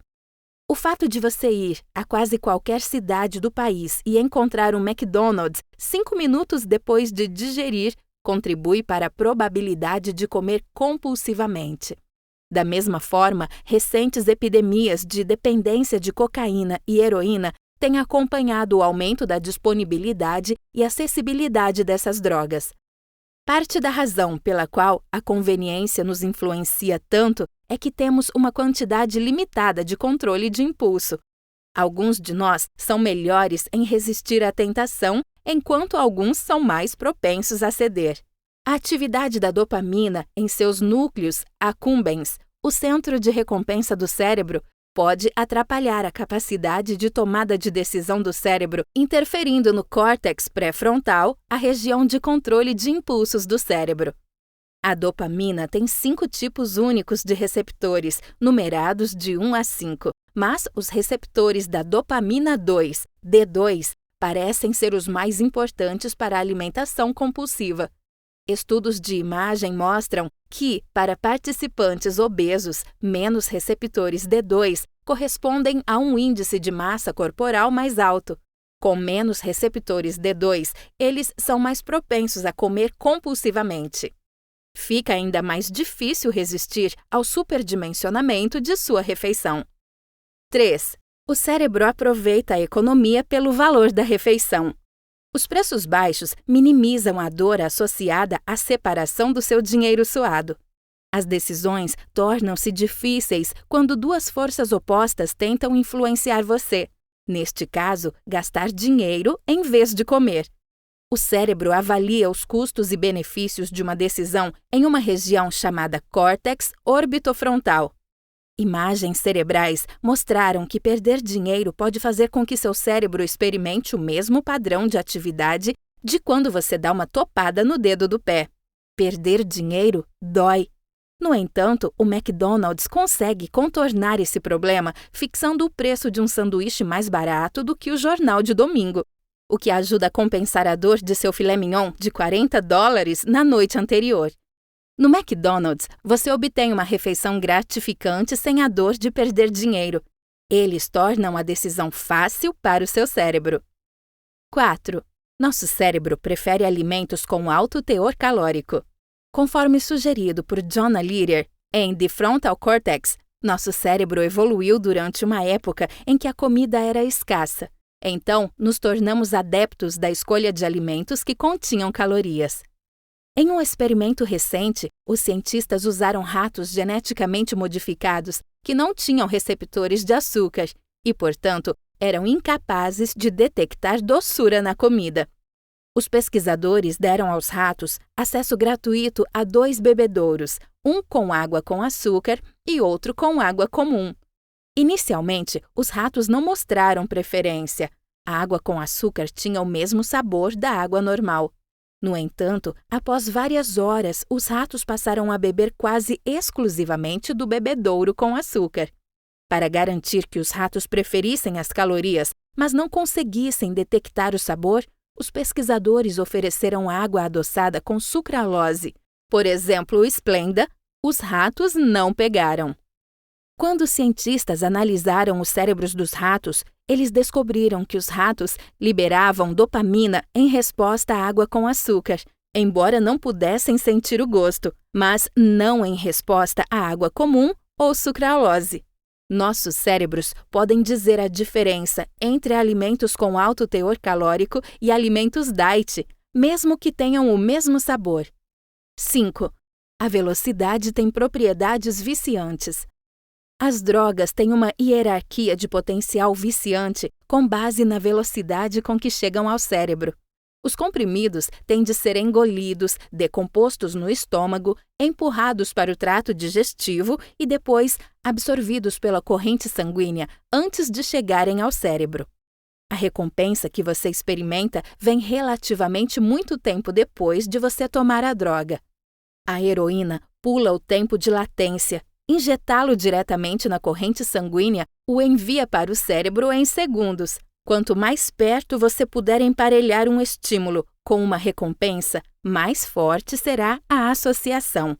O fato de você ir a quase qualquer cidade do país e encontrar um McDonald's 5 minutos depois de digerir contribui para a probabilidade de comer compulsivamente. Da mesma forma, recentes epidemias de dependência de cocaína e heroína têm acompanhado o aumento da disponibilidade e acessibilidade dessas drogas. Parte da razão pela qual a conveniência nos influencia tanto é que temos uma quantidade limitada de controle de impulso. Alguns de nós são melhores em resistir à tentação, enquanto alguns são mais propensos a ceder. A atividade da dopamina em seus núcleos accumbens, o centro de recompensa do cérebro, pode atrapalhar a capacidade de tomada de decisão do cérebro, interferindo no córtex pré-frontal, a região de controle de impulsos do cérebro. A dopamina tem 5 tipos únicos de receptores, numerados de 1 a 5, mas os receptores da dopamina 2, D2, parecem ser os mais importantes para a alimentação compulsiva. Estudos de imagem mostram que, para participantes obesos, menos receptores D2 correspondem a um índice de massa corporal mais alto. Com menos receptores D2, eles são mais propensos a comer compulsivamente. Fica ainda mais difícil resistir ao superdimensionamento de sua refeição. 3. O cérebro aproveita a economia pelo valor da refeição. Os preços baixos minimizam a dor associada à separação do seu dinheiro suado. As decisões tornam-se difíceis quando duas forças opostas tentam influenciar você. Neste caso, gastar dinheiro em vez de comer. O cérebro avalia os custos e benefícios de uma decisão em uma região chamada córtex orbitofrontal. Imagens cerebrais mostraram que perder dinheiro pode fazer com que seu cérebro experimente o mesmo padrão de atividade de quando você dá uma topada no dedo do pé. Perder dinheiro dói. No entanto, o McDonald's consegue contornar esse problema fixando o preço de um sanduíche mais barato do que o jornal de domingo, o que ajuda a compensar a dor de seu filé mignon de $40 na noite anterior. No McDonald's, você obtém uma refeição gratificante sem a dor de perder dinheiro. Eles tornam a decisão fácil para o seu cérebro. 4. Nosso cérebro prefere alimentos com alto teor calórico. Conforme sugerido por John Leader em The Frontal Cortex, nosso cérebro evoluiu durante uma época em que a comida era escassa. Então, nos tornamos adeptos da escolha de alimentos que continham calorias. Em um experimento recente, os cientistas usaram ratos geneticamente modificados que não tinham receptores de açúcar e, portanto, eram incapazes de detectar doçura na comida. Os pesquisadores deram aos ratos acesso gratuito a 2 bebedouros, um com água com açúcar e outro com água comum. Inicialmente, os ratos não mostraram preferência. A água com açúcar tinha o mesmo sabor da água normal. No entanto, após várias horas, os ratos passaram a beber quase exclusivamente do bebedouro com açúcar. Para garantir que os ratos preferissem as calorias, mas não conseguissem detectar o sabor, os pesquisadores ofereceram água adoçada com sucralose. Por exemplo, o Splenda, os ratos não pegaram. Quando os cientistas analisaram os cérebros dos ratos, eles descobriram que os ratos liberavam dopamina em resposta à água com açúcar, embora não pudessem sentir o gosto, mas não em resposta à água comum ou sucralose. Nossos cérebros podem dizer a diferença entre alimentos com alto teor calórico e alimentos diet, mesmo que tenham o mesmo sabor. 5. A velocidade tem propriedades viciantes. As drogas têm uma hierarquia de potencial viciante com base na velocidade com que chegam ao cérebro. Os comprimidos têm de ser engolidos, decompostos no estômago, empurrados para o trato digestivo e depois absorvidos pela corrente sanguínea antes de chegarem ao cérebro. A recompensa que você experimenta vem relativamente muito tempo depois de você tomar a droga. A heroína pula o tempo de latência. Injetá-lo diretamente na corrente sanguínea o envia para o cérebro em segundos. Quanto mais perto você puder emparelhar um estímulo com uma recompensa, mais forte será a associação.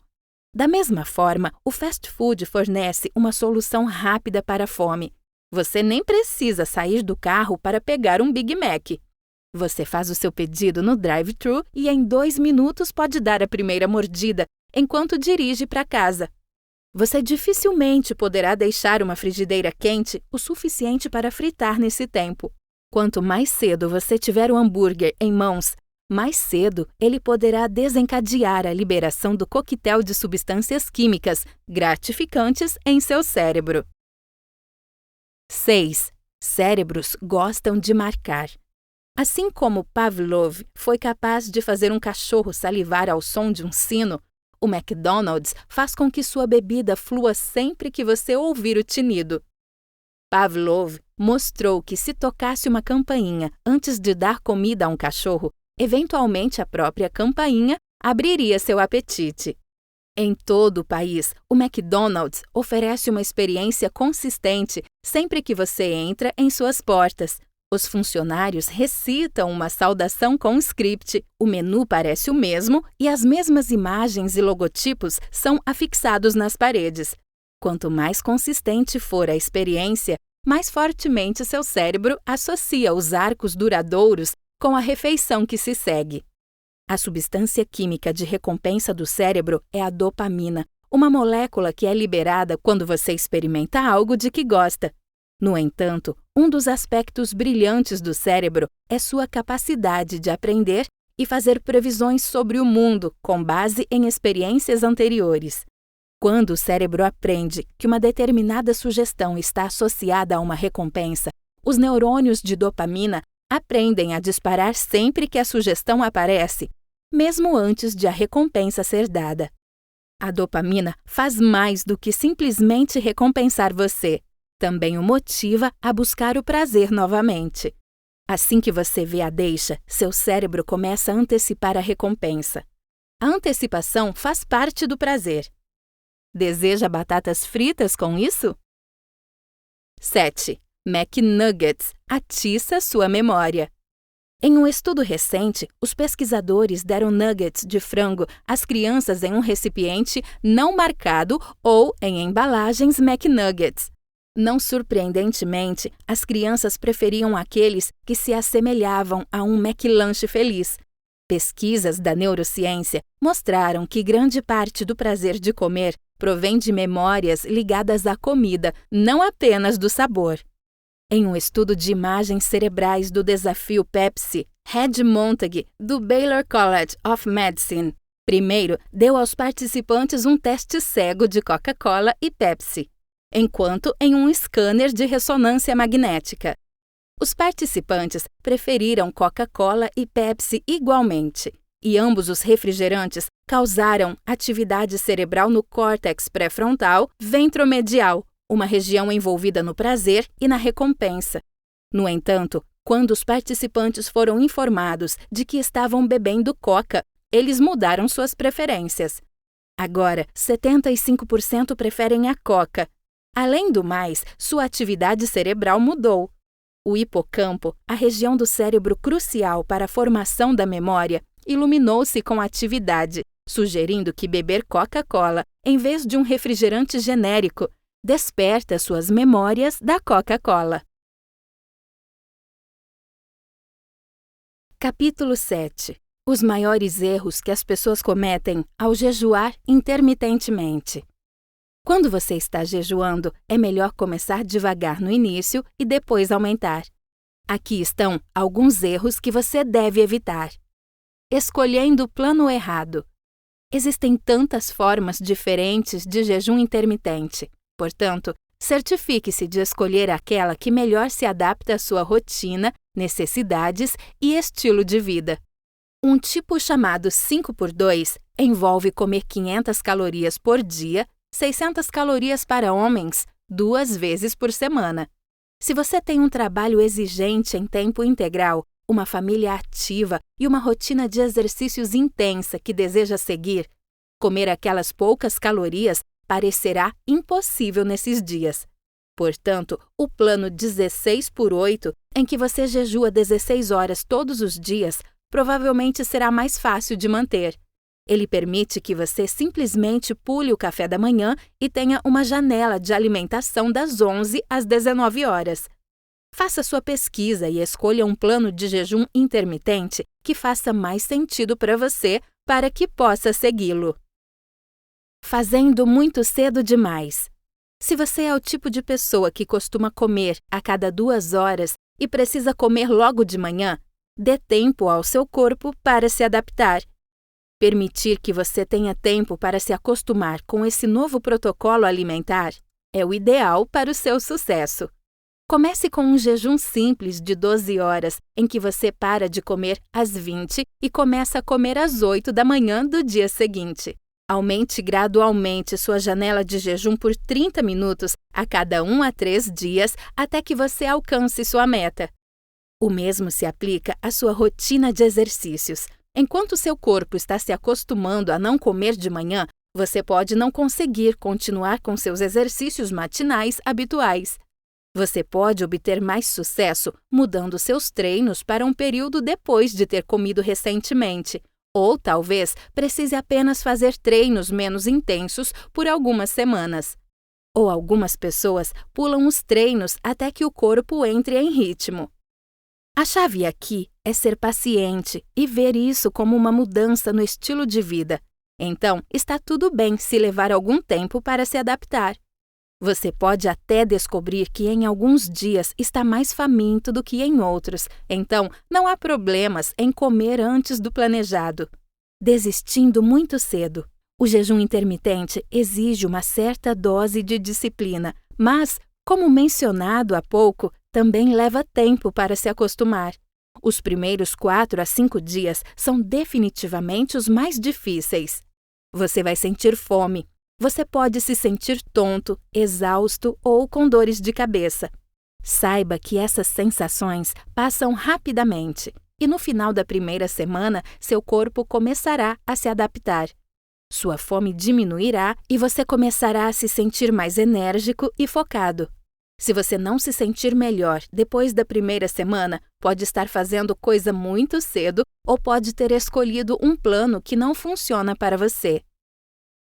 Da mesma forma, o fast food fornece uma solução rápida para a fome. Você nem precisa sair do carro para pegar um Big Mac. Você faz o seu pedido no drive-thru e em 2 minutos pode dar a primeira mordida enquanto dirige para casa. Você dificilmente poderá deixar uma frigideira quente o suficiente para fritar nesse tempo. Quanto mais cedo você tiver o hambúrguer em mãos, mais cedo ele poderá desencadear a liberação do coquetel de substâncias químicas gratificantes em seu cérebro. 6. Cérebros gostam de marcar. Assim como Pavlov foi capaz de fazer um cachorro salivar ao som de um sino, o McDonald's faz com que sua bebida flua sempre que você ouvir o tinido. Pavlov mostrou que se tocasse uma campainha antes de dar comida a um cachorro, eventualmente a própria campainha abriria seu apetite. Em todo o país, o McDonald's oferece uma experiência consistente sempre que você entra em suas portas. Os funcionários recitam uma saudação com script, o menu parece o mesmo e as mesmas imagens e logotipos são afixados nas paredes. Quanto mais consistente for a experiência, mais fortemente seu cérebro associa os arcos duradouros com a refeição que se segue. A substância química de recompensa do cérebro é a dopamina, uma molécula que é liberada quando você experimenta algo de que gosta. No entanto, um dos aspectos brilhantes do cérebro é sua capacidade de aprender e fazer previsões sobre o mundo com base em experiências anteriores. Quando o cérebro aprende que uma determinada sugestão está associada a uma recompensa, os neurônios de dopamina aprendem a disparar sempre que a sugestão aparece, mesmo antes de a recompensa ser dada. A dopamina faz mais do que simplesmente recompensar você. Também o motiva a buscar o prazer novamente. Assim que você vê a deixa, seu cérebro começa a antecipar a recompensa. A antecipação faz parte do prazer. Deseja batatas fritas com isso? 7. McNuggets atiça sua memória. Em um estudo recente, os pesquisadores deram nuggets de frango às crianças em um recipiente não marcado ou em embalagens McNuggets. Não surpreendentemente, as crianças preferiam aqueles que se assemelhavam a um McLanche feliz. Pesquisas da neurociência mostraram que grande parte do prazer de comer provém de memórias ligadas à comida, não apenas do sabor. Em um estudo de imagens cerebrais do desafio Pepsi, Red Montague, do Baylor College of Medicine, primeiro deu aos participantes um teste cego de Coca-Cola e Pepsi, enquanto em um scanner de ressonância magnética. Os participantes preferiram Coca-Cola e Pepsi igualmente, e ambos os refrigerantes causaram atividade cerebral no córtex pré-frontal ventromedial, uma região envolvida no prazer e na recompensa. No entanto, quando os participantes foram informados de que estavam bebendo Coca, eles mudaram suas preferências. Agora, 75% preferem a Coca. Além do mais, sua atividade cerebral mudou. O hipocampo, a região do cérebro crucial para a formação da memória, iluminou-se com atividade, sugerindo que beber Coca-Cola, em vez de um refrigerante genérico, desperta suas memórias da Coca-Cola. Capítulo 7. Os maiores erros que as pessoas cometem ao jejuar intermitentemente. Quando você está jejuando, é melhor começar devagar no início e depois aumentar. Aqui estão alguns erros que você deve evitar. Escolhendo o plano errado. Existem tantas formas diferentes de jejum intermitente. Portanto, certifique-se de escolher aquela que melhor se adapta à sua rotina necessidades e estilo de vida. Um tipo chamado 5x2 envolve comer 500 calorias por dia, 600 calorias para homens, 2 vezes por semana. Se você tem um trabalho exigente em tempo integral, uma família ativa e uma rotina de exercícios intensa que deseja seguir, comer aquelas poucas calorias parecerá impossível nesses dias. Portanto, o plano 16x8, em que você jejua 16 horas todos os dias, provavelmente será mais fácil de manter. Ele permite que você simplesmente pule o café da manhã e tenha uma janela de alimentação das 11 às 19 horas. Faça sua pesquisa e escolha um plano de jejum intermitente que faça mais sentido para você para que possa segui-lo. Fazendo muito cedo demais. Se você é o tipo de pessoa que costuma comer a cada 2 horas e precisa comer logo de manhã, dê tempo ao seu corpo para se adaptar. Permitir que você tenha tempo para se acostumar com esse novo protocolo alimentar é o ideal para o seu sucesso. Comece com um jejum simples de 12 horas, em que você para de comer às 20 e começa a comer às 8 da manhã do dia seguinte. Aumente gradualmente sua janela de jejum por 30 minutos a cada 1 a 3 dias até que você alcance sua meta. O mesmo se aplica à sua rotina de exercícios. Enquanto seu corpo está se acostumando a não comer de manhã, você pode não conseguir continuar com seus exercícios matinais habituais. Você pode obter mais sucesso mudando seus treinos para um período depois de ter comido recentemente, ou talvez precise apenas fazer treinos menos intensos por algumas semanas. Ou algumas pessoas pulam os treinos até que o corpo entre em ritmo. A chave aqui é ser paciente e ver isso como uma mudança no estilo de vida. Então, está tudo bem se levar algum tempo para se adaptar. Você pode até descobrir que em alguns dias está mais faminto do que em outros, então não há problemas em comer antes do planejado. Desistindo muito cedo. O jejum intermitente exige uma certa dose de disciplina, mas, como mencionado há pouco, também leva tempo para se acostumar. Os primeiros 4 a 5 dias são definitivamente os mais difíceis. Você vai sentir fome. Você pode se sentir tonto, exausto ou com dores de cabeça. Saiba que essas sensações passam rapidamente e no final da primeira semana seu corpo começará a se adaptar. Sua fome diminuirá e você começará a se sentir mais enérgico e focado. Se você não se sentir melhor depois da primeira semana, pode estar fazendo coisa muito cedo ou pode ter escolhido um plano que não funciona para você.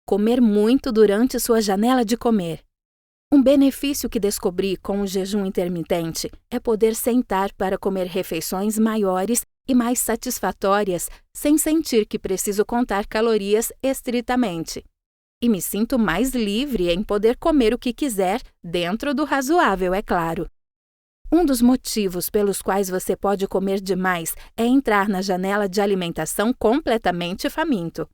Comer muito durante sua janela de comer. Um benefício que descobri com o jejum intermitente é poder sentar para comer refeições maiores e mais satisfatórias sem sentir que preciso contar calorias estritamente. E me sinto mais livre em poder comer o que quiser, dentro do razoável, é claro. Um dos motivos pelos quais você pode comer demais é entrar na janela de alimentação completamente faminto.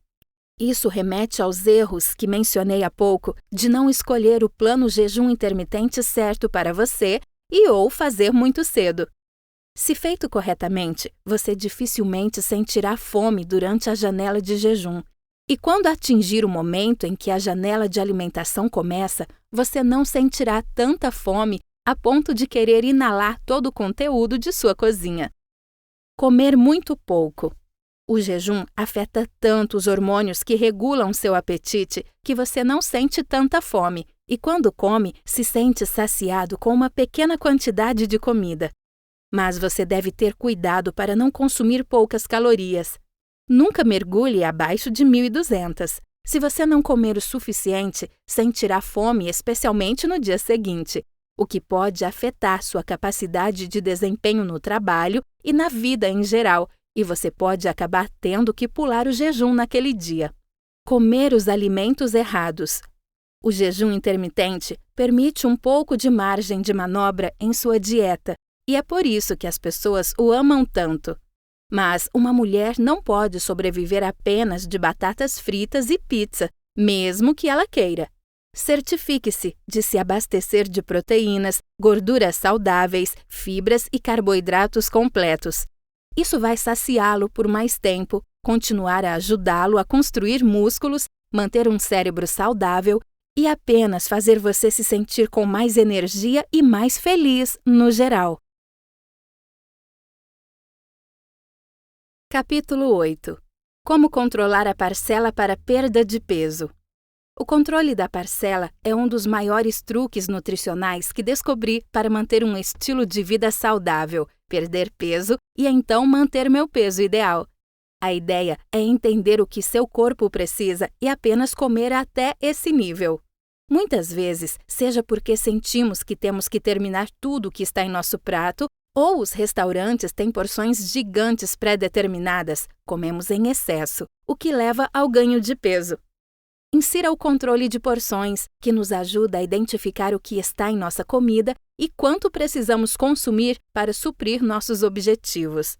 Isso remete aos erros que mencionei há pouco de não escolher o plano jejum intermitente certo para você ou fazer muito cedo. Se feito corretamente, você dificilmente sentirá fome durante a janela de jejum. E quando atingir o momento em que a janela de alimentação começa, você não sentirá tanta fome a ponto de querer inalar todo o conteúdo de sua cozinha. Comer muito pouco. O jejum afeta tanto os hormônios que regulam seu apetite que você não sente tanta fome e, quando come, se sente saciado com uma pequena quantidade de comida. Mas você deve ter cuidado para não consumir poucas calorias. Nunca mergulhe abaixo de 1.200. Se você não comer o suficiente, sentirá fome especialmente no dia seguinte, o que pode afetar sua capacidade de desempenho no trabalho e na vida em geral, e você pode acabar tendo que pular o jejum naquele dia. Comer os alimentos errados. O jejum intermitente permite um pouco de margem de manobra em sua dieta, e é por isso que as pessoas o amam tanto. Mas uma mulher não pode sobreviver apenas de batatas fritas e pizza, mesmo que ela queira. Certifique-se de se abastecer de proteínas, gorduras saudáveis, fibras e carboidratos completos. Isso vai saciá-lo por mais tempo, continuar a ajudá-lo a construir músculos, manter um cérebro saudável e apenas fazer você se sentir com mais energia e mais feliz no geral. Capítulo 8. Como controlar a parcela para perda de peso. O controle da parcela é um dos maiores truques nutricionais que descobri para manter um estilo de vida saudável, perder peso e então manter meu peso ideal. A ideia é entender o que seu corpo precisa e apenas comer até esse nível. Muitas vezes, seja porque sentimos que temos que terminar tudo o que está em nosso prato, ou os restaurantes têm porções gigantes pré-determinadas, comemos em excesso, o que leva ao ganho de peso. Insira o controle de porções, que nos ajuda a identificar o que está em nossa comida e quanto precisamos consumir para suprir nossos objetivos.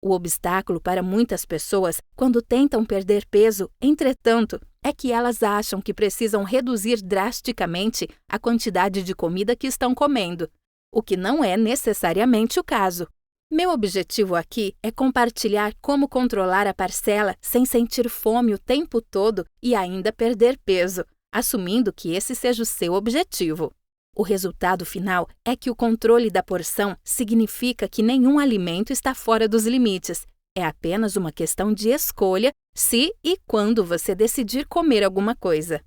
O obstáculo para muitas pessoas, quando tentam perder peso, entretanto, é que elas acham que precisam reduzir drasticamente a quantidade de comida que estão comendo, o que não é necessariamente o caso. Meu objetivo aqui é compartilhar como controlar a parcela sem sentir fome o tempo todo e ainda perder peso, assumindo que esse seja o seu objetivo. O resultado final é que o controle da porção significa que nenhum alimento está fora dos limites. É apenas uma questão de escolha se e quando você decidir comer alguma coisa.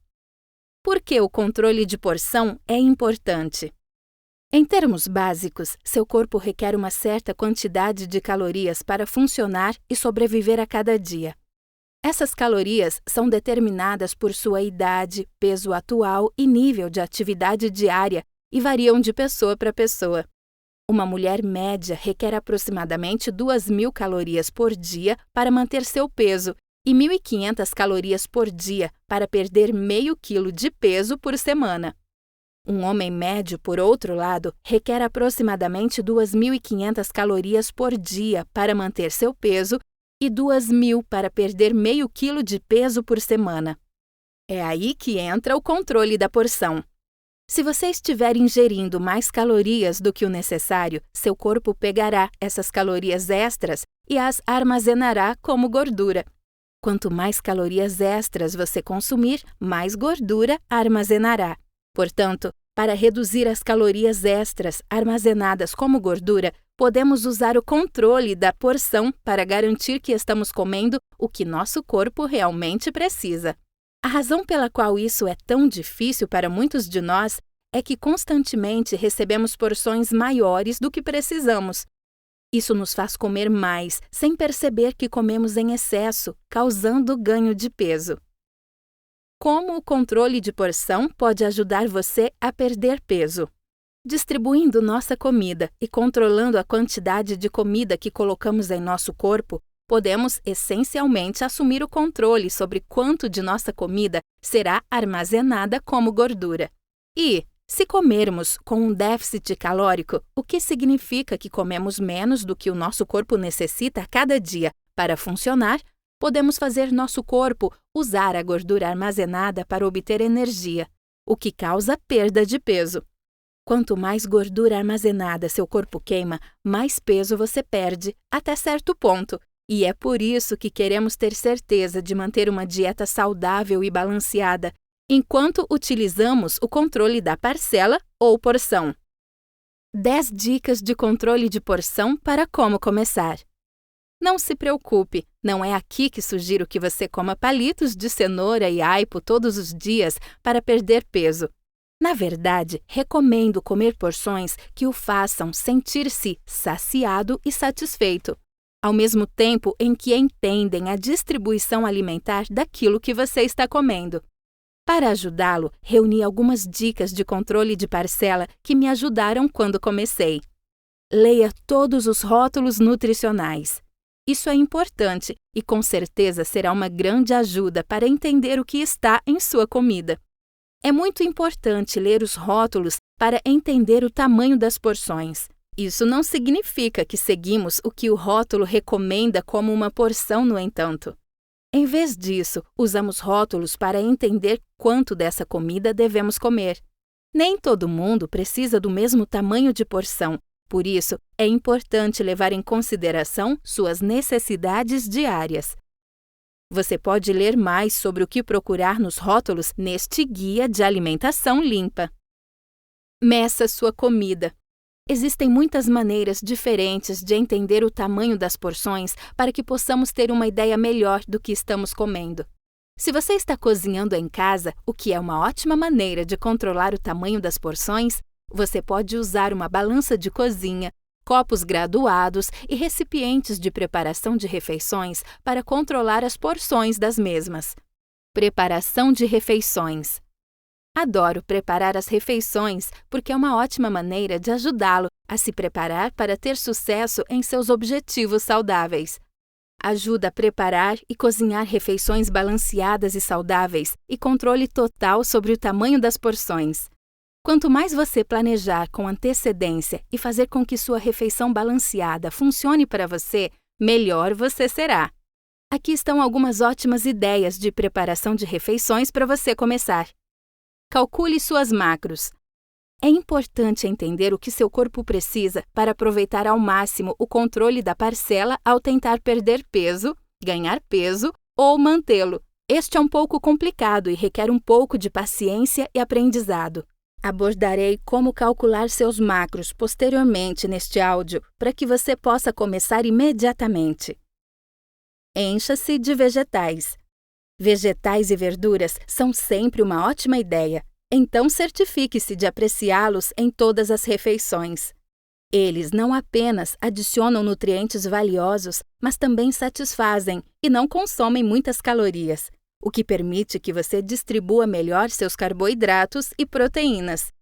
Por que o controle de porção é importante? Em termos básicos, seu corpo requer uma certa quantidade de calorias para funcionar e sobreviver a cada dia. Essas calorias são determinadas por sua idade, peso atual e nível de atividade diária e variam de pessoa para pessoa. Uma mulher média requer aproximadamente 2.000 calorias por dia para manter seu peso e 1.500 calorias por dia para perder meio quilo de peso por semana. Um homem médio, por outro lado, requer aproximadamente 2.500 calorias por dia para manter seu peso e 2.000 para perder meio quilo de peso por semana. É aí que entra o controle da porção. Se você estiver ingerindo mais calorias do que o necessário, seu corpo pegará essas calorias extras e as armazenará como gordura. Quanto mais calorias extras você consumir, mais gordura armazenará. Portanto, para reduzir as calorias extras armazenadas como gordura, podemos usar o controle da porção para garantir que estamos comendo o que nosso corpo realmente precisa. A razão pela qual isso é tão difícil para muitos de nós é que constantemente recebemos porções maiores do que precisamos. Isso nos faz comer mais, sem perceber que comemos em excesso, causando ganho de peso. Como o controle de porção pode ajudar você a perder peso? Distribuindo nossa comida e controlando a quantidade de comida que colocamos em nosso corpo, podemos essencialmente assumir o controle sobre quanto de nossa comida será armazenada como gordura. E, se comermos com um déficit calórico, o que significa que comemos menos do que o nosso corpo necessita a cada dia para funcionar, podemos fazer nosso corpo usar a gordura armazenada para obter energia, o que causa perda de peso. Quanto mais gordura armazenada seu corpo queima, mais peso você perde, até certo ponto. E é por isso que queremos ter certeza de manter uma dieta saudável e balanceada, enquanto utilizamos o controle da parcela ou porção. 10 dicas de controle de porção para como começar. Não se preocupe, não é aqui que sugiro que você coma palitos de cenoura e aipo todos os dias para perder peso. Na verdade, recomendo comer porções que o façam sentir-se saciado e satisfeito, ao mesmo tempo em que entendem a distribuição alimentar daquilo que você está comendo. Para ajudá-lo, reuni algumas dicas de controle de parcela que me ajudaram quando comecei. Leia todos os rótulos nutricionais. Isso é importante e com certeza será uma grande ajuda para entender o que está em sua comida. É muito importante ler os rótulos para entender o tamanho das porções. Isso não significa que seguimos o que o rótulo recomenda como uma porção, no entanto. Em vez disso, usamos rótulos para entender quanto dessa comida devemos comer. Nem todo mundo precisa do mesmo tamanho de porção, por isso é importante levar em consideração suas necessidades diárias. Você pode ler mais sobre o que procurar nos rótulos neste Guia de Alimentação Limpa. Meça sua comida. Existem muitas maneiras diferentes de entender o tamanho das porções para que possamos ter uma ideia melhor do que estamos comendo. Se você está cozinhando em casa, o que é uma ótima maneira de controlar o tamanho das porções, você pode usar uma balança de cozinha, copos graduados e recipientes de preparação de refeições para controlar as porções das mesmas. Preparação de refeições. Adoro preparar as refeições porque é uma ótima maneira de ajudá-lo a se preparar para ter sucesso em seus objetivos saudáveis. Ajuda a preparar e cozinhar refeições balanceadas e saudáveis e controle total sobre o tamanho das porções. Quanto mais você planejar com antecedência e fazer com que sua refeição balanceada funcione para você, melhor você será. Aqui estão algumas ótimas ideias de preparação de refeições para você começar. Calcule suas macros. É importante entender o que seu corpo precisa para aproveitar ao máximo o controle da parcela ao tentar perder peso, ganhar peso ou mantê-lo. Este é um pouco complicado e requer um pouco de paciência e aprendizado. Abordarei como calcular seus macros posteriormente neste áudio para que você possa começar imediatamente. Encha-se de vegetais. Vegetais e verduras são sempre uma ótima ideia, então certifique-se de apreciá-los em todas as refeições. Eles não apenas adicionam nutrientes valiosos, mas também satisfazem e não consomem muitas calorias, o que permite que você distribua melhor seus carboidratos e proteínas.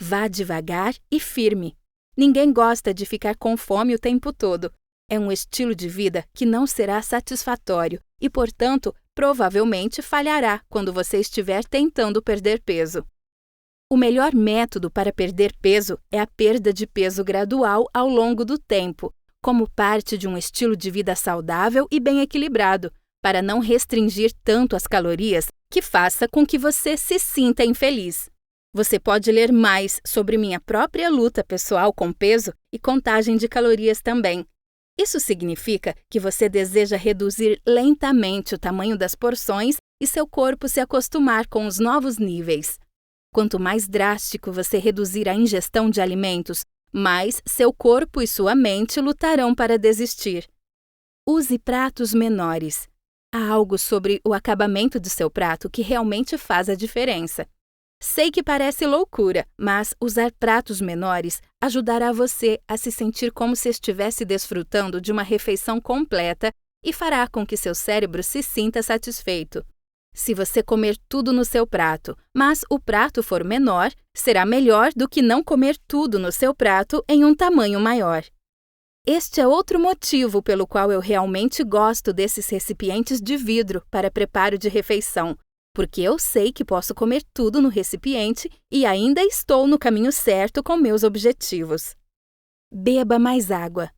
Vá devagar e firme. Ninguém gosta de ficar com fome o tempo todo. É um estilo de vida que não será satisfatório e, portanto, provavelmente falhará quando você estiver tentando perder peso. O melhor método para perder peso é a perda de peso gradual ao longo do tempo, como parte de um estilo de vida saudável e bem equilibrado, para não restringir tanto as calorias que faça com que você se sinta infeliz. Você pode ler mais sobre minha própria luta pessoal com peso e contagem de calorias também. Isso significa que você deseja reduzir lentamente o tamanho das porções e seu corpo se acostumar com os novos níveis. Quanto mais drástico você reduzir a ingestão de alimentos, mais seu corpo e sua mente lutarão para desistir. Use pratos menores. Há algo sobre o acabamento de seu prato que realmente faz a diferença. Sei que parece loucura, mas usar pratos menores ajudará você a se sentir como se estivesse desfrutando de uma refeição completa e fará com que seu cérebro se sinta satisfeito. Se você comer tudo no seu prato, mas o prato for menor, será melhor do que não comer tudo no seu prato em um tamanho maior. Este é outro motivo pelo qual eu realmente gosto desses recipientes de vidro para preparo de refeição, porque eu sei que posso comer tudo no recipiente e ainda estou no caminho certo com meus objetivos. Beba mais água.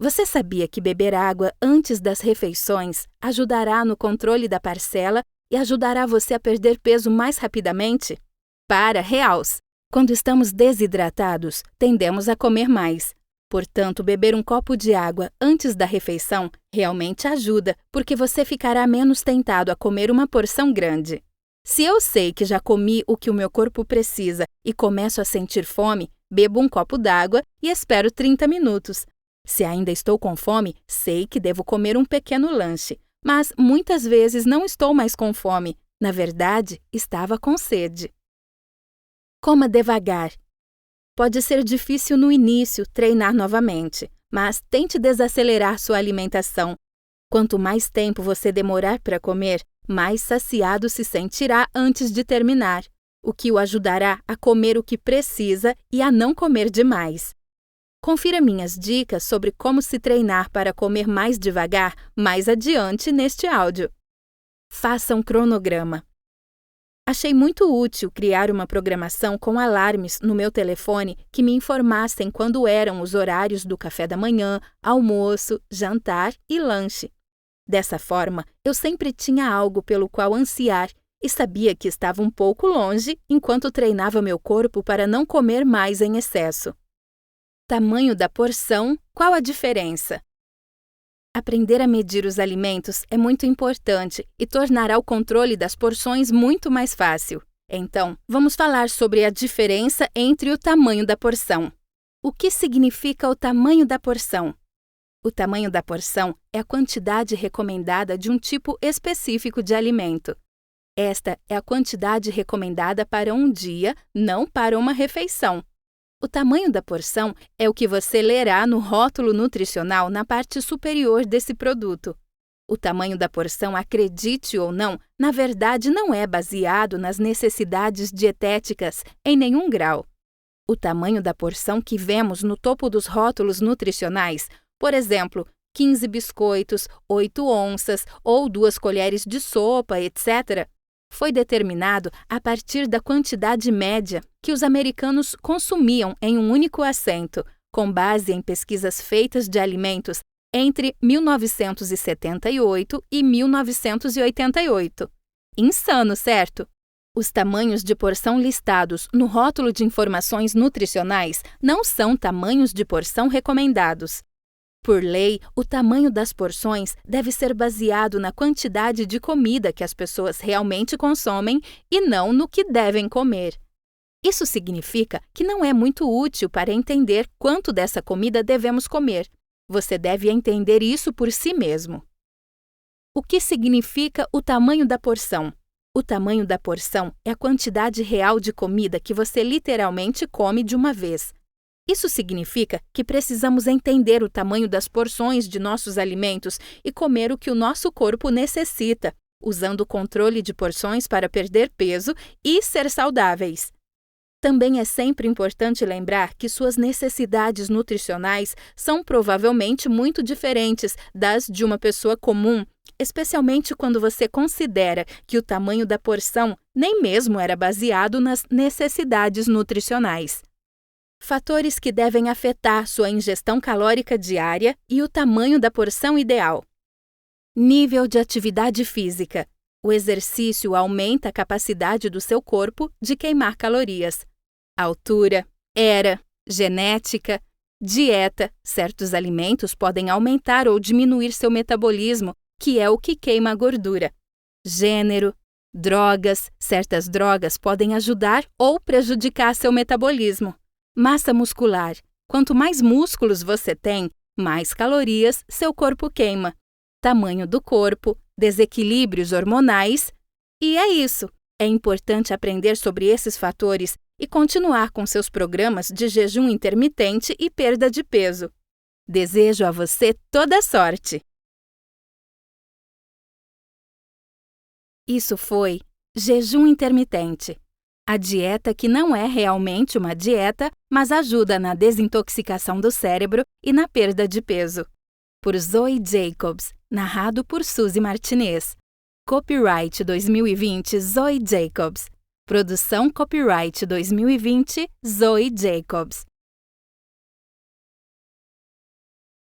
Você sabia que beber água antes das refeições ajudará no controle da parcela e ajudará você a perder peso mais rapidamente? Para reals! Quando estamos desidratados, tendemos a comer mais. Portanto, beber um copo de água antes da refeição realmente ajuda, porque você ficará menos tentado a comer uma porção grande. Se eu sei que já comi o que o meu corpo precisa e começo a sentir fome, bebo um copo d'água e espero 30 minutos. Se ainda estou com fome, sei que devo comer um pequeno lanche, mas muitas vezes não estou mais com fome. Na verdade, estava com sede. Coma devagar. Pode ser difícil no início treinar novamente, mas tente desacelerar sua alimentação. Quanto mais tempo você demorar para comer, mais saciado se sentirá antes de terminar, o que o ajudará a comer o que precisa e a não comer demais. Confira minhas dicas sobre como se treinar para comer mais devagar mais adiante neste áudio. Faça um cronograma. Achei muito útil criar uma programação com alarmes no meu telefone que me informassem quando eram os horários do café da manhã, almoço, jantar e lanche. Dessa forma, eu sempre tinha algo pelo qual ansiar e sabia que estava um pouco longe enquanto treinava meu corpo para não comer mais em excesso. Tamanho da porção, qual a diferença? Aprender a medir os alimentos é muito importante e tornará o controle das porções muito mais fácil. Então, vamos falar sobre a diferença entre o tamanho da porção. O que significa o tamanho da porção? O tamanho da porção é a quantidade recomendada de um tipo específico de alimento. Esta é a quantidade recomendada para um dia, não para uma refeição. O tamanho da porção é o que você lerá no rótulo nutricional na parte superior desse produto. O tamanho da porção, acredite ou não, na verdade não é baseado nas necessidades dietéticas em nenhum grau. O tamanho da porção que vemos no topo dos rótulos nutricionais, por exemplo, 15 biscoitos, 8 onças ou 2 colheres de sopa, etc., foi determinado a partir da quantidade média que os americanos consumiam em um único assento, com base em pesquisas feitas de alimentos entre 1978 e 1988. Insano, certo? Os tamanhos de porção listados no rótulo de informações nutricionais não são tamanhos de porção recomendados. Por lei, o tamanho das porções deve ser baseado na quantidade de comida que as pessoas realmente consomem e não no que devem comer. Isso significa que não é muito útil para entender quanto dessa comida devemos comer. Você deve entender isso por si mesmo. O que significa o tamanho da porção? O tamanho da porção é a quantidade real de comida que você literalmente come de uma vez. Isso significa que precisamos entender o tamanho das porções de nossos alimentos e comer o que o nosso corpo necessita, usando o controle de porções para perder peso e ser saudáveis. Também é sempre importante lembrar que suas necessidades nutricionais são provavelmente muito diferentes das de uma pessoa comum, especialmente quando você considera que o tamanho da porção nem mesmo era baseado nas necessidades nutricionais. Fatores que devem afetar sua ingestão calórica diária e o tamanho da porção ideal. Nível de atividade física. O exercício aumenta a capacidade do seu corpo de queimar calorias. Altura, era, genética, dieta. Certos alimentos podem aumentar ou diminuir seu metabolismo, que é o que queima a gordura. Gênero, drogas. Certas drogas podem ajudar ou prejudicar seu metabolismo. Massa muscular. Quanto mais músculos você tem, mais calorias seu corpo queima. Tamanho do corpo, desequilíbrios hormonais. E é isso. É importante aprender sobre esses fatores e continuar com seus programas de jejum intermitente e perda de peso. Desejo a você toda sorte! Isso foi Jejum Intermitente. A dieta que não é realmente uma dieta, mas ajuda na desintoxicação do cérebro e na perda de peso. Por Zoe Jacobs, narrado por Suzy Martinez. Copyright 2020 Zoe Jacobs. Produção Copyright 2020 Zoe Jacobs.